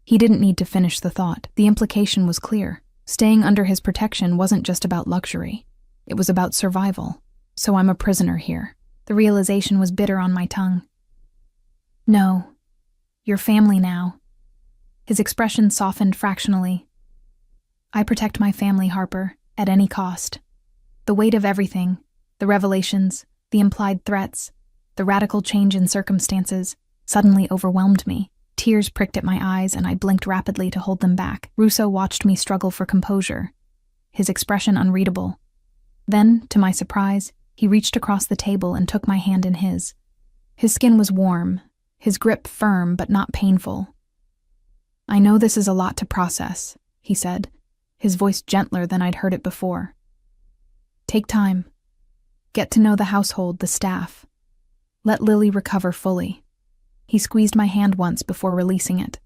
He didn't need to finish the thought. The implication was clear. Staying under his protection wasn't just about luxury. It was about survival. So I'm a prisoner here. The realization was bitter on my tongue. No. You're family now. His expression softened fractionally. I protect my family, Harper, at any cost. The weight of everything, the revelations, the implied threats, the radical change in circumstances, suddenly overwhelmed me. Tears pricked at my eyes, and I blinked rapidly to hold them back. Russo watched me struggle for composure, his expression unreadable. Then, to my surprise, he reached across the table and took my hand in his. His skin was warm, his grip firm but not painful. I know this is a lot to process, he said, his voice gentler than I'd heard it before. Take time. Get to know the household, the staff. Let Lily recover fully. He squeezed my hand once before releasing it.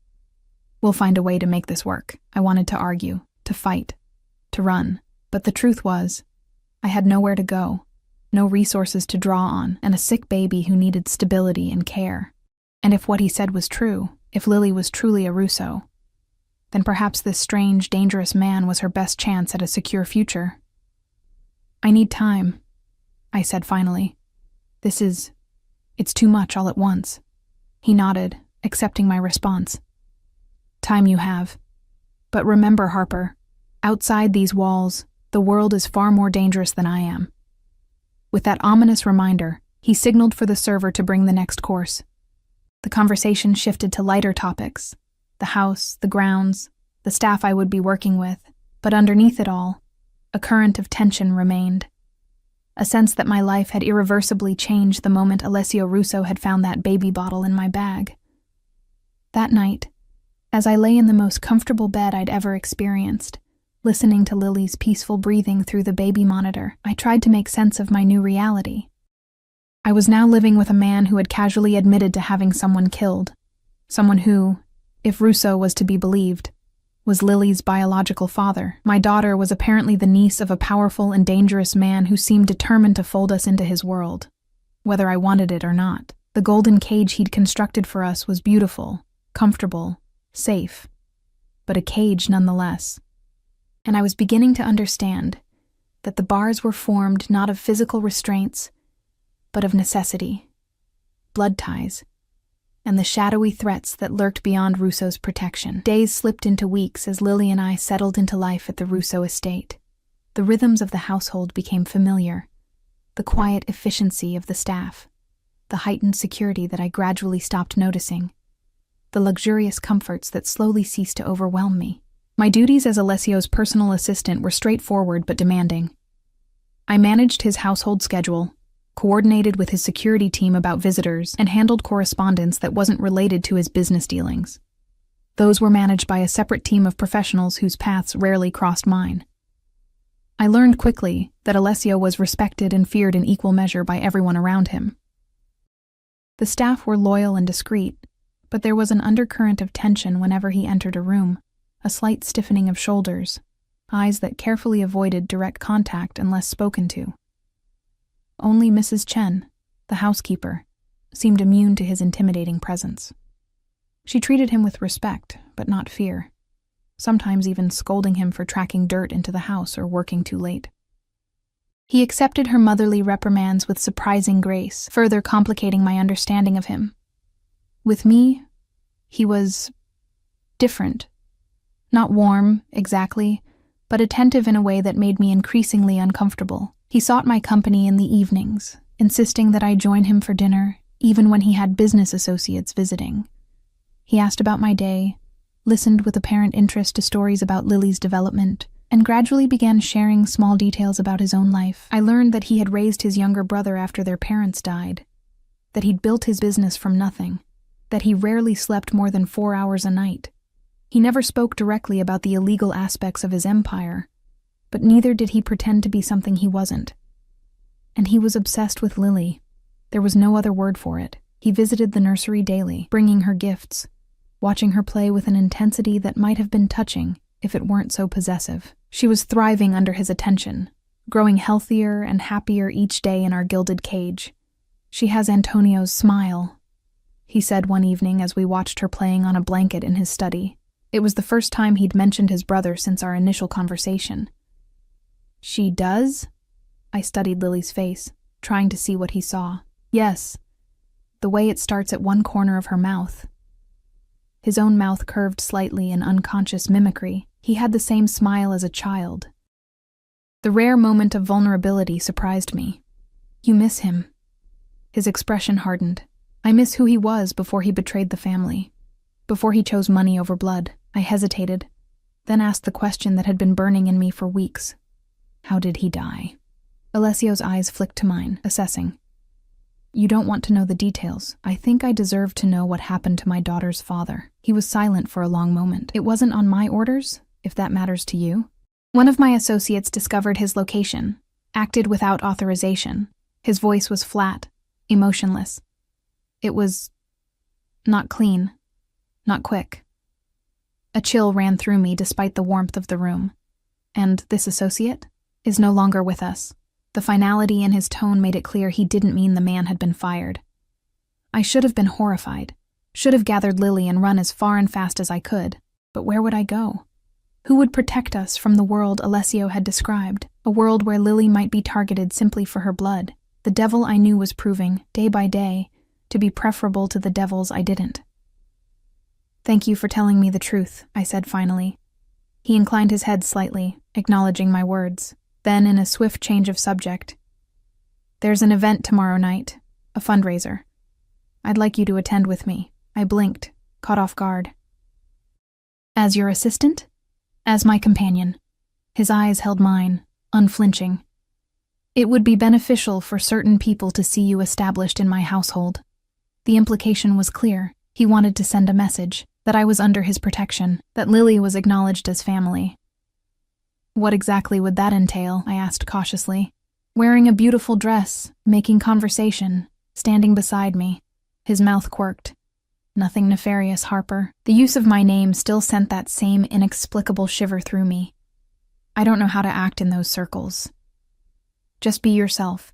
We'll find a way to make this work. I wanted to argue, to fight, to run. But the truth was, I had nowhere to go, no resources to draw on, and a sick baby who needed stability and care. And if what he said was true, if Lily was truly a Russo, then perhaps this strange, dangerous man was her best chance at a secure future. I need time, I said finally. It's too much all at once. He nodded, accepting my response. Time you have. But remember, Harper, outside these walls, the world is far more dangerous than I am. With that ominous reminder, he signaled for the server to bring the next course. The conversation shifted to lighter topics, the house, the grounds, the staff I would be working with, but underneath it all, a current of tension remained. A sense that my life had irreversibly changed the moment Alessio Russo had found that baby bottle in my bag. That night, as I lay in the most comfortable bed I'd ever experienced, listening to Lily's peaceful breathing through the baby monitor, I tried to make sense of my new reality. I was now living with a man who had casually admitted to having someone killed, someone who, if Russo was to be believed, was Lily's biological father. My daughter was apparently the niece of a powerful and dangerous man who seemed determined to fold us into his world, whether I wanted it or not. The golden cage he'd constructed for us was beautiful, comfortable, safe, but a cage nonetheless. And I was beginning to understand that the bars were formed not of physical restraints, but of necessity, blood ties, and the shadowy threats that lurked beyond Russo's protection. Days slipped into weeks as Lily and I settled into life at the Russo estate. The rhythms of the household became familiar, the quiet efficiency of the staff, the heightened security that I gradually stopped noticing, the luxurious comforts that slowly ceased to overwhelm me. My duties as Alessio's personal assistant were straightforward but demanding. I managed his household schedule, coordinated with his security team about visitors, and handled correspondence that wasn't related to his business dealings. Those were managed by a separate team of professionals whose paths rarely crossed mine. I learned quickly that Alessio was respected and feared in equal measure by everyone around him. The staff were loyal and discreet, but there was an undercurrent of tension whenever he entered a room, a slight stiffening of shoulders, eyes that carefully avoided direct contact unless spoken to. Only Mrs. Chen, the housekeeper, seemed immune to his intimidating presence. She treated him with respect, but not fear, sometimes even scolding him for tracking dirt into the house or working too late. He accepted her motherly reprimands with surprising grace, further complicating my understanding of him. With me, he was different. Not warm, exactly, but attentive in a way that made me increasingly uncomfortable. He sought my company in the evenings, insisting that I join him for dinner, even when he had business associates visiting. He asked about my day, listened with apparent interest to stories about Lily's development, and gradually began sharing small details about his own life. I learned that he had raised his younger brother after their parents died, that he'd built his business from nothing, that he rarely slept more than 4 hours a night, He never spoke directly about the illegal aspects of his empire, but neither did he pretend to be something he wasn't. And he was obsessed with Lily. There was no other word for it. He visited the nursery daily, bringing her gifts, watching her play with an intensity that might have been touching if it weren't so possessive. She was thriving under his attention, growing healthier and happier each day in our gilded cage. "She has Antonio's smile," he said one evening as we watched her playing on a blanket in his study. It was the first time he'd mentioned his brother since our initial conversation. "She does?" I studied Lily's face, trying to see what he saw. "Yes, the way it starts at one corner of her mouth." His own mouth curved slightly in unconscious mimicry. He had the same smile as a child. The rare moment of vulnerability surprised me. "You miss him?" His expression hardened. "I miss who he was before he betrayed the family, before he chose money over blood." I hesitated, then asked the question that had been burning in me for weeks. "How did he die?" Alessio's eyes flicked to mine, assessing. "You don't want to know the details. I think I deserve to know what happened to my daughter's father." He was silent for a long moment. "It wasn't on my orders, if that matters to you." One of my associates discovered his location, acted without authorization. His voice was flat, emotionless. It was not clean, not quick. A chill ran through me despite the warmth of the room. "And this associate is no longer with us." The finality in his tone made it clear he didn't mean the man had been fired. I should have been horrified, should have gathered Lily and run as far and fast as I could. But where would I go? Who would protect us from the world Alessio had described, a world where Lily might be targeted simply for her blood? The devil I knew was proving, day by day, to be preferable to the devils I didn't. "Thank you for telling me the truth," I said finally. He inclined his head slightly, acknowledging my words. Then, in a swift change of subject, "There's an event tomorrow night, a fundraiser. I'd like you to attend with me." I blinked, caught off guard. "As your assistant?" "As my companion." His eyes held mine, unflinching. "It would be beneficial for certain people to see you established in my household." The implication was clear. He wanted to send a message, that I was under his protection, that Lily was acknowledged as family. "What exactly would that entail?" I asked cautiously. "Wearing a beautiful dress, making conversation, standing beside me." His mouth quirked. "Nothing nefarious, Harper." The use of my name still sent that same inexplicable shiver through me. I don't know how to act in those circles. Just be yourself.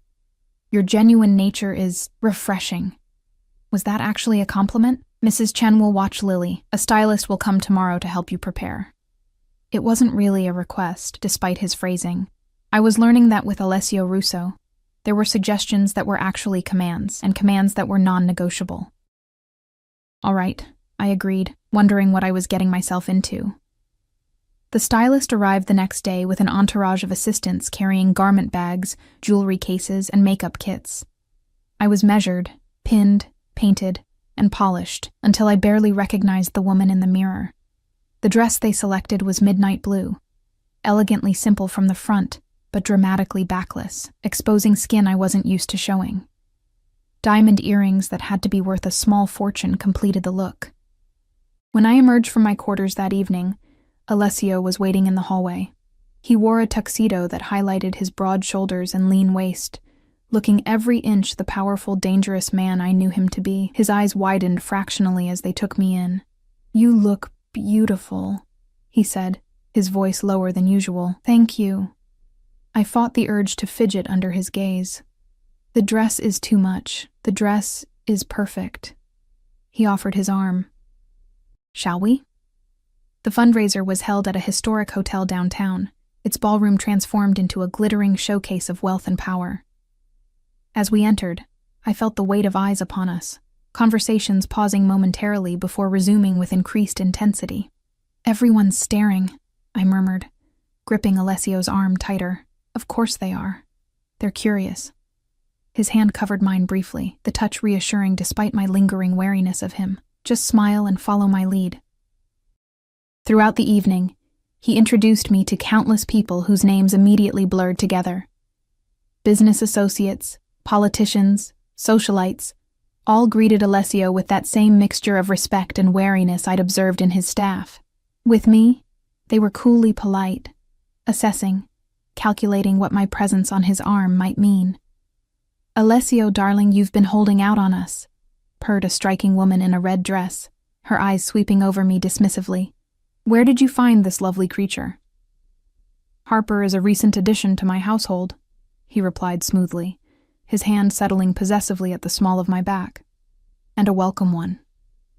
Your genuine nature is refreshing. Was that actually a compliment? "Mrs. Chen will watch Lily. A stylist will come tomorrow to help you prepare." It wasn't really a request, despite his phrasing. I was learning that with Alessio Russo, there were suggestions that were actually commands, and commands that were non-negotiable. "All right," I agreed, wondering what I was getting myself into. The stylist arrived the next day with an entourage of assistants carrying garment bags, jewelry cases, and makeup kits. I was measured, pinned, painted, and polished until I barely recognized the woman in the mirror. The dress they selected was midnight blue, elegantly simple from the front, but dramatically backless, exposing skin I wasn't used to showing. Diamond earrings that had to be worth a small fortune completed the look. When I emerged from my quarters that evening, Alessio was waiting in the hallway. He wore a tuxedo that highlighted his broad shoulders and lean waist, looking every inch the powerful, dangerous man I knew him to be. His eyes widened fractionally as they took me in. "You look beautiful," he said, his voice lower than usual. "Thank you." I fought the urge to fidget under his gaze. "The dress is too much. The dress is perfect." He offered his arm. "Shall we?" The fundraiser was held at a historic hotel downtown, its ballroom transformed into a glittering showcase of wealth and power. As we entered, I felt the weight of eyes upon us, conversations pausing momentarily before resuming with increased intensity. "Everyone's staring," I murmured, gripping Alessio's arm tighter. "Of course they are. They're curious." His hand covered mine briefly, the touch reassuring despite my lingering wariness of him. "Just smile and follow my lead." Throughout the evening, he introduced me to countless people whose names immediately blurred together. Business associates, politicians, socialites, all greeted Alessio with that same mixture of respect and wariness I'd observed in his staff. With me, they were coolly polite, assessing, calculating what my presence on his arm might mean. "Alessio, darling, you've been holding out on us," purred a striking woman in a red dress, her eyes sweeping over me dismissively. "Where did you find this lovely creature?" "Harper is a recent addition to my household," he replied smoothly, his hand settling possessively at the small of my back. "And a welcome one.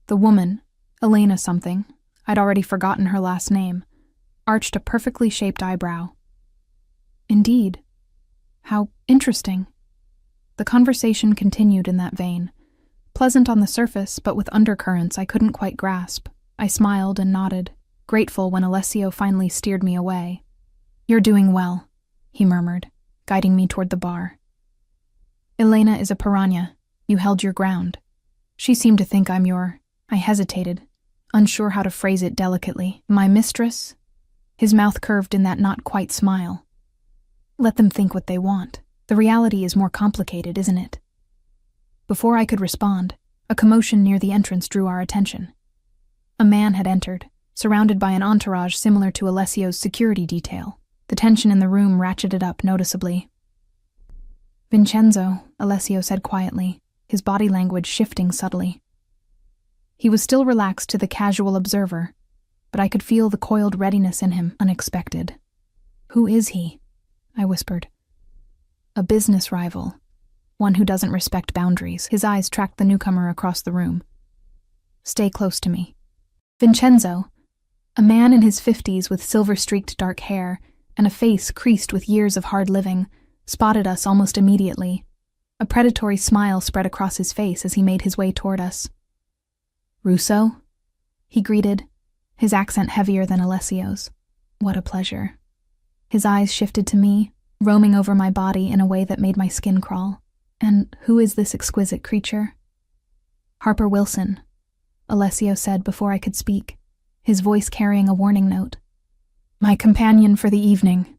The woman, Elena something, I'd already forgotten her last name, arched a perfectly shaped eyebrow. "Indeed. How interesting." The conversation continued in that vein, pleasant on the surface, but with undercurrents I couldn't quite grasp. I smiled and nodded, grateful when Alessio finally steered me away. "You're doing well," he murmured, guiding me toward the bar. "Elena is a piranha. You held your ground. She seemed to think I'm your—" I hesitated, unsure how to phrase it delicately. "My mistress?" His mouth curved in that not-quite smile. "Let them think what they want. The reality is more complicated, isn't it?" Before I could respond, a commotion near the entrance drew our attention. A man had entered, surrounded by an entourage similar to Alessio's security detail. The tension in the room ratcheted up noticeably. "Vincenzo," Alessio said quietly, his body language shifting subtly. He was still relaxed to the casual observer, but I could feel the coiled readiness in him, unexpected. "Who is he?" I whispered. "A business rival, one who doesn't respect boundaries." His eyes tracked the newcomer across the room. "Stay close to me." Vincenzo, a man in his 50s with silver-streaked dark hair and a face creased with years of hard living, spotted us almost immediately. A predatory smile spread across his face as he made his way toward us. "Russo?" he greeted, his accent heavier than Alessio's. "What a pleasure." His eyes shifted to me, roaming over my body in a way that made my skin crawl. "And who is this exquisite creature?" "Harper Wilson," Alessio said before I could speak, his voice carrying a warning note. "My companion for the evening."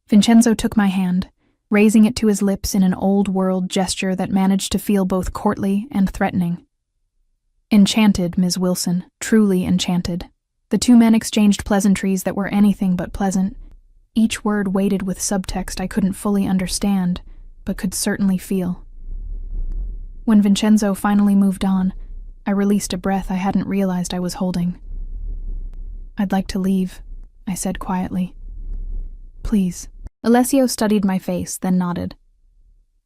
Vincenzo took my hand, raising it to his lips in an old-world gesture that managed to feel both courtly and threatening. "Enchanted, Ms. Wilson, truly enchanted." The two men exchanged pleasantries that were anything but pleasant, each word weighted with subtext I couldn't fully understand, but could certainly feel. When Vincenzo finally moved on, I released a breath I hadn't realized I was holding. "I'd like to leave," I said quietly. "Please." Alessio studied my face, then nodded.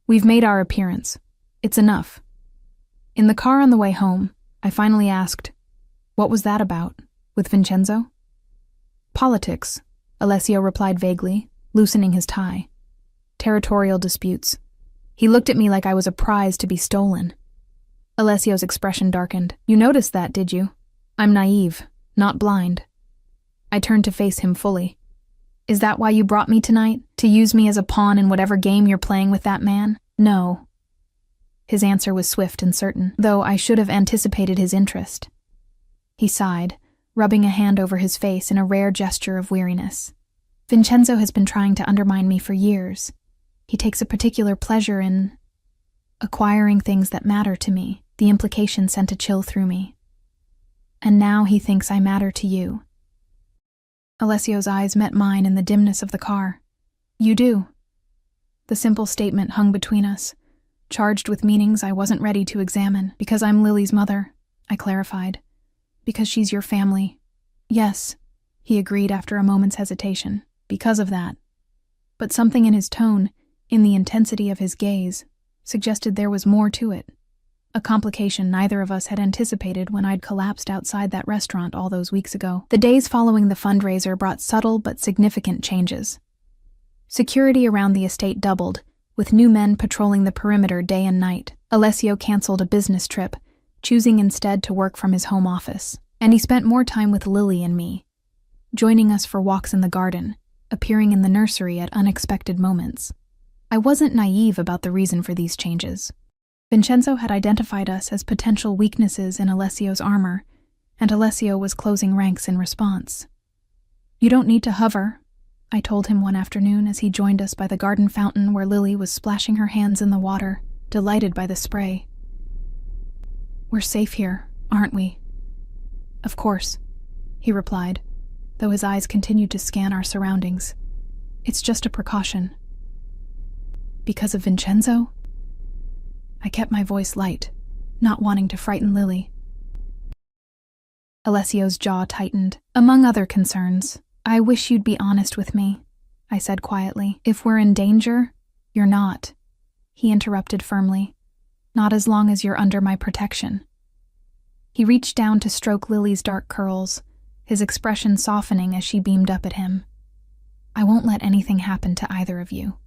"We've made our appearance. It's enough." In the car on the way home, I finally asked, "What was that about, with Vincenzo?" "Politics," Alessio replied vaguely, loosening his tie. "Territorial disputes." He looked at me like I was a prize to be stolen. Alessio's expression darkened. "You noticed that, did you? I'm naive, not blind." I turned to face him fully. "Is that why you brought me tonight? To use me as a pawn in whatever game you're playing with that man?" "No." His answer was swift and certain, though I should have anticipated his interest. He sighed, rubbing a hand over his face in a rare gesture of weariness. "Vincenzo has been trying to undermine me for years. He takes a particular pleasure in acquiring things that matter to me." The implication sent a chill through me. "And now he thinks I matter to you." Alessio's eyes met mine in the dimness of the car. "You do." The simple statement hung between us, charged with meanings I wasn't ready to examine. "Because I'm Lily's mother," I clarified. "Because she's your family." "Yes," he agreed after a moment's hesitation. "Because of that." But something in his tone, in the intensity of his gaze, suggested there was more to it. A complication neither of us had anticipated when I'd collapsed outside that restaurant all those weeks ago. The days following the fundraiser brought subtle but significant changes. Security around the estate doubled, with new men patrolling the perimeter day and night. Alessio canceled a business trip, choosing instead to work from his home office. And he spent more time with Lily and me, joining us for walks in the garden, appearing in the nursery at unexpected moments. I wasn't naive about the reason for these changes. Vincenzo had identified us as potential weaknesses in Alessio's armor, and Alessio was closing ranks in response. "You don't need to hover," I told him one afternoon as he joined us by the garden fountain where Lily was splashing her hands in the water, delighted by the spray. "We're safe here, aren't we?" "Of course." he replied, though his eyes continued to scan our surroundings. It's just a precaution. Because of Vincenzo? I kept my voice light, not wanting to frighten Lily. Alessio's jaw tightened. Among other concerns, I wish you'd be honest with me, I said quietly. If we're in danger, you're not, he interrupted firmly. Not as long as you're under my protection. He reached down to stroke Lily's dark curls, his expression softening as she beamed up at him. I won't let anything happen to either of you.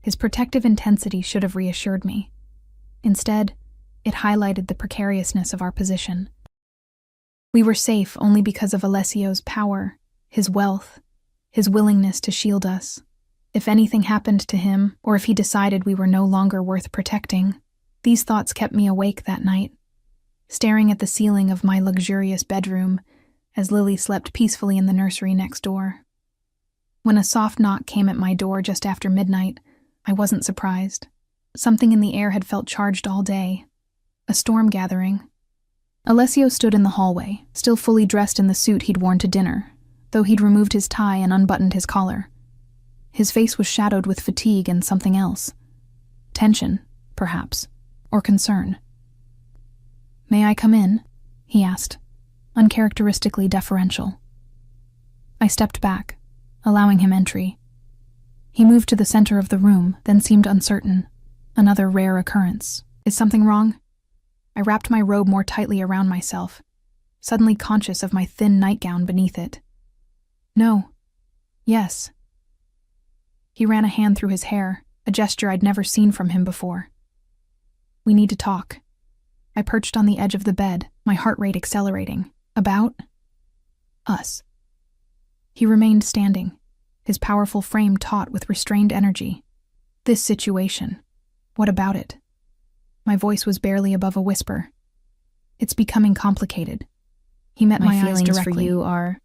His protective intensity should have reassured me. Instead, it highlighted the precariousness of our position. We were safe only because of Alessio's power, his wealth, his willingness to shield us. If anything happened to him, or if he decided we were no longer worth protecting, these thoughts kept me awake that night, staring at the ceiling of my luxurious bedroom as Lily slept peacefully in the nursery next door. When a soft knock came at my door just after midnight, I wasn't surprised. Something in the air had felt charged all day. A storm gathering. Alessio stood in the hallway, still fully dressed in the suit he'd worn to dinner, though he'd removed his tie and unbuttoned his collar. His face was shadowed with fatigue and something else. Tension, perhaps, or concern. May I come in? He asked, uncharacteristically deferential. I stepped back, allowing him entry. He moved to the center of the room, then seemed uncertain. Another rare occurrence. Is something wrong? I wrapped my robe more tightly around myself, suddenly conscious of my thin nightgown beneath it. No. Yes. He ran a hand through his hair, a gesture I'd never seen from him before. We need to talk. I perched on the edge of the bed, my heart rate accelerating. About? Us. He remained standing, his powerful frame taut with restrained energy. This situation. What about it? My voice was barely above a whisper. It's becoming complicated. He met my eyes directly. My feelings for you are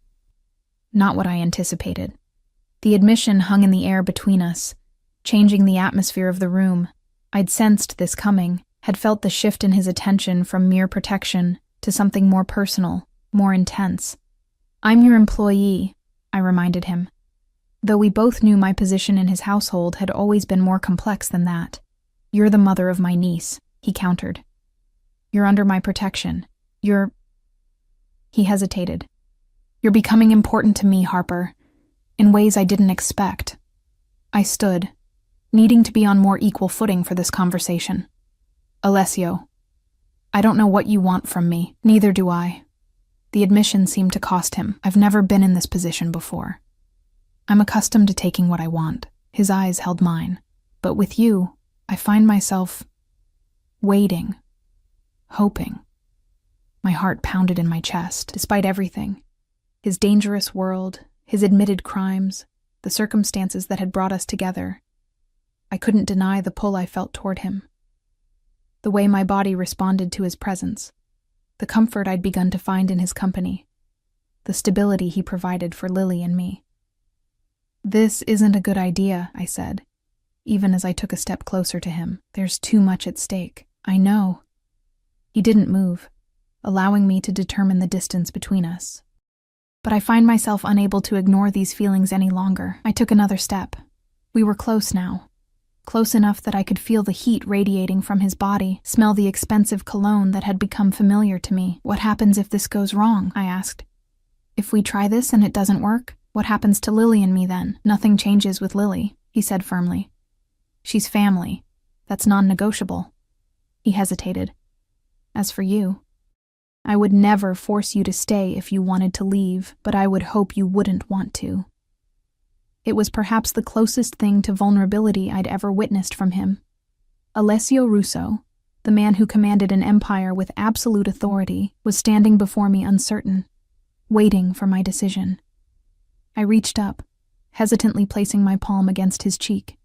not what I anticipated. The admission hung in the air between us, changing the atmosphere of the room. I'd sensed this coming, had felt the shift in his attention from mere protection to something more personal, more intense. I'm your employee, I reminded him, though we both knew my position in his household had always been more complex than that. You're the mother of my niece, he countered. You're under my protection. He hesitated. You're becoming important to me, Harper, in ways I didn't expect. I stood, needing to be on more equal footing for this conversation. Alessio, I don't know what you want from me. Neither do I. The admission seemed to cost him. I've never been in this position before. I'm accustomed to taking what I want. His eyes held mine. But with you, I find myself waiting, hoping. My heart pounded in my chest, despite everything. His dangerous world, his admitted crimes, the circumstances that had brought us together. I couldn't deny the pull I felt toward him. The way my body responded to his presence, the comfort I'd begun to find in his company, the stability he provided for Lily and me. This isn't a good idea, I said, even as I took a step closer to him. There's too much at stake. I know. He didn't move, allowing me to determine the distance between us. But I find myself unable to ignore these feelings any longer. I took another step. We were close now. Close enough that I could feel the heat radiating from his body, smell the expensive cologne that had become familiar to me. What happens if this goes wrong? I asked. If we try this and it doesn't work, what happens to Lily and me then? Nothing changes with Lily, he said firmly. She's family. That's non-negotiable. He hesitated. As for you, I would never force you to stay if you wanted to leave, but I would hope you wouldn't want to. It was perhaps the closest thing to vulnerability I'd ever witnessed from him. Alessio Russo, the man who commanded an empire with absolute authority, was standing before me uncertain, waiting for my decision. I reached up, hesitantly placing my palm against his cheek.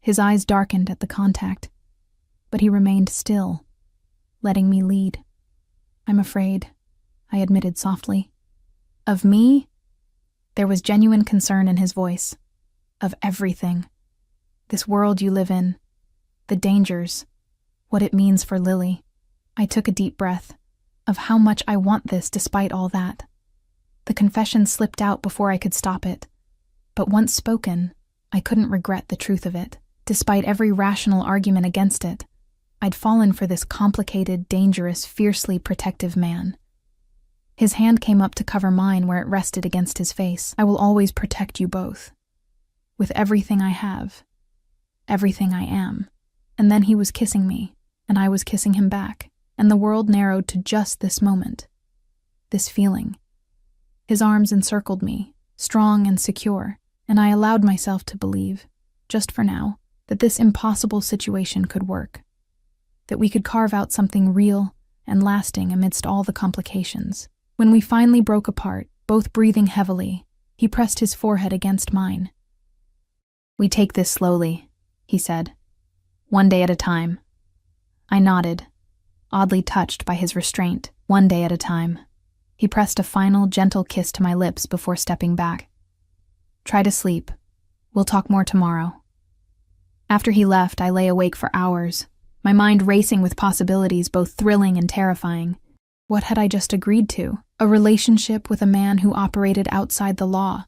His eyes darkened at the contact, but he remained still, letting me lead. I'm afraid, I admitted softly. Of me? There was genuine concern in his voice. Of everything. This world you live in. The dangers. What it means for Lily. I took a deep breath. Of how much I want this despite all that. The confession slipped out before I could stop it. But once spoken, I couldn't regret the truth of it. Despite every rational argument against it, I'd fallen for this complicated, dangerous, fiercely protective man. His hand came up to cover mine where it rested against his face. I will always protect you both. With everything I have. Everything I am. And then he was kissing me, and I was kissing him back, and the world narrowed to just this moment. This feeling. His arms encircled me, strong and secure, and I allowed myself to believe, just for now, that this impossible situation could work. That we could carve out something real and lasting amidst all the complications. When we finally broke apart, both breathing heavily, he pressed his forehead against mine. "We take this slowly," he said. "One day at a time." I nodded, oddly touched by his restraint. One day at a time. He pressed a final, gentle kiss to my lips before stepping back. "Try to sleep. We'll talk more tomorrow." After he left, I lay awake for hours, my mind racing with possibilities both thrilling and terrifying. What had I just agreed to? A relationship with a man who operated outside the law,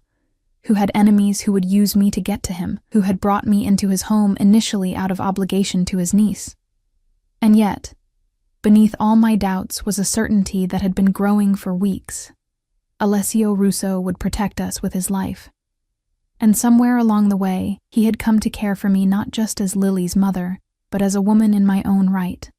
who had enemies who would use me to get to him, who had brought me into his home initially out of obligation to his niece. And yet, beneath all my doubts was a certainty that had been growing for weeks. Alessio Russo would protect us with his life. And somewhere along the way, he had come to care for me not just as Lily's mother, but as a woman in my own right.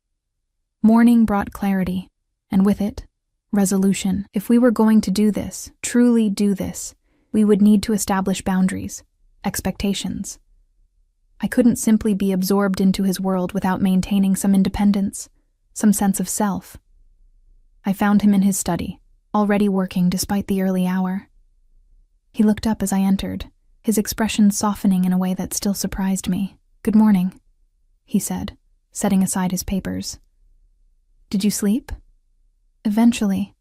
Morning brought clarity, and with it, resolution. If we were going to do this, truly do this, we would need to establish boundaries, expectations. I couldn't simply be absorbed into his world without maintaining some independence, some sense of self. I found him in his study, already working despite the early hour. He looked up as I entered, his expression softening in a way that still surprised me. "Good morning," he said, setting aside his papers. "Did you sleep?" "Eventually."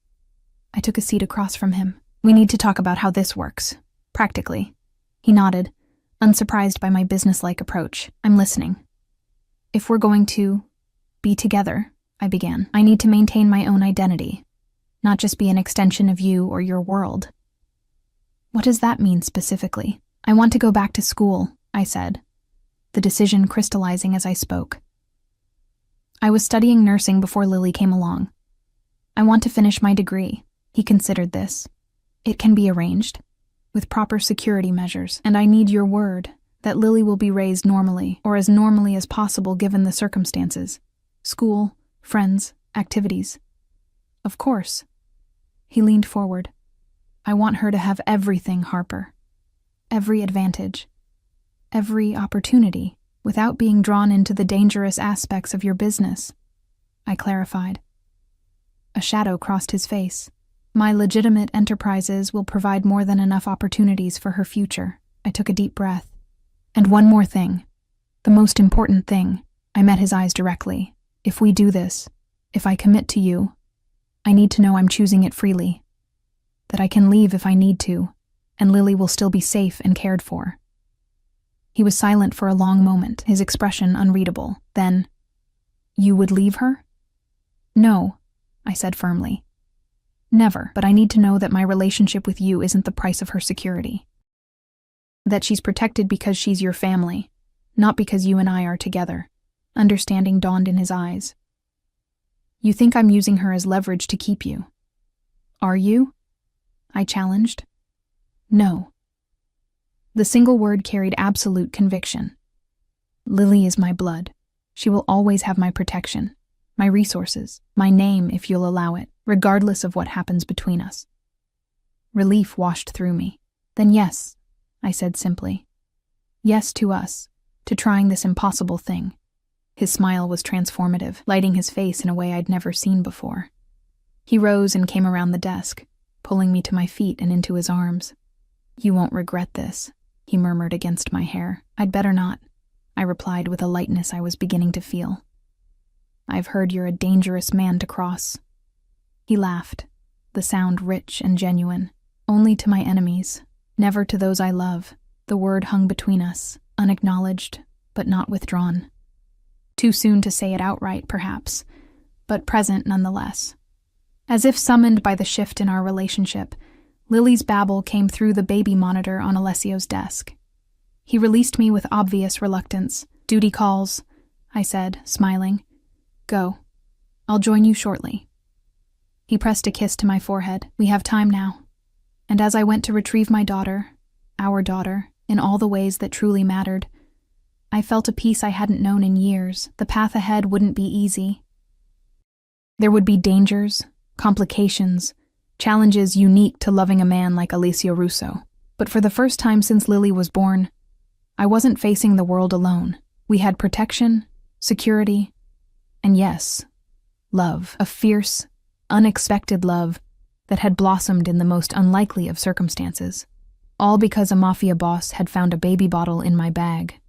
I took a seat across from him. "We need to talk about how this works, practically." He nodded, unsurprised by my businesslike approach. "I'm listening." "If we're going to be together," I began, "I need to maintain my own identity, not just be an extension of you or your world." "What does that mean specifically?" "I want to go back to school," I said, the decision crystallizing as I spoke. I was studying nursing before Lily came along. "I want to finish my degree." He considered this. "It can be arranged, with proper security measures, and I need your word that Lily will be raised normally, or as normally as possible given the circumstances. School, friends, activities." "Of course." He leaned forward. "I want her to have everything, Harper. Every advantage. Every opportunity, without being drawn into the dangerous aspects of your business," I clarified. A shadow crossed his face. "My legitimate enterprises will provide more than enough opportunities for her future." I took a deep breath. "And one more thing. The most important thing." I met his eyes directly. "If we do this, if I commit to you, I need to know I'm choosing it freely. That I can leave if I need to, and Lily will still be safe and cared for." He was silent for a long moment, his expression unreadable. Then, "You would leave her?" "No," I said firmly. "Never, but I need to know that my relationship with you isn't the price of her security. That she's protected because she's your family, not because you and I are together." Understanding dawned in his eyes. "You think I'm using her as leverage to keep you? Are you?" I challenged. "No." The single word carried absolute conviction. "Lily is my blood. She will always have my protection, my resources, my name if you'll allow it, regardless of what happens between us." Relief washed through me. "Then yes," I said simply. "Yes to us, to trying this impossible thing." His smile was transformative, lighting his face in a way I'd never seen before. He rose and came around the desk, pulling me to my feet and into his arms. "You won't regret this," he murmured against my hair. "I'd better not," I replied with a lightness I was beginning to feel. "I've heard you're a dangerous man to cross." He laughed, the sound rich and genuine. "Only to my enemies, never to those I love." The word hung between us, unacknowledged, but not withdrawn. Too soon to say it outright, perhaps, but present nonetheless. As if summoned by the shift in our relationship, Lily's babble came through the baby monitor on Alessio's desk. He released me with obvious reluctance. "Duty calls," I said, smiling. "Go. I'll join you shortly." He pressed a kiss to my forehead. "We have time now." And as I went to retrieve my daughter, our daughter, in all the ways that truly mattered, I felt a peace I hadn't known in years. The path ahead wouldn't be easy. There would be dangers, complications, challenges unique to loving a man like Alessio Russo. But for the first time since Lily was born, I wasn't facing the world alone. We had protection, security, and yes, love. A fierce, unexpected love that had blossomed in the most unlikely of circumstances. All because a mafia boss had found a baby bottle in my bag.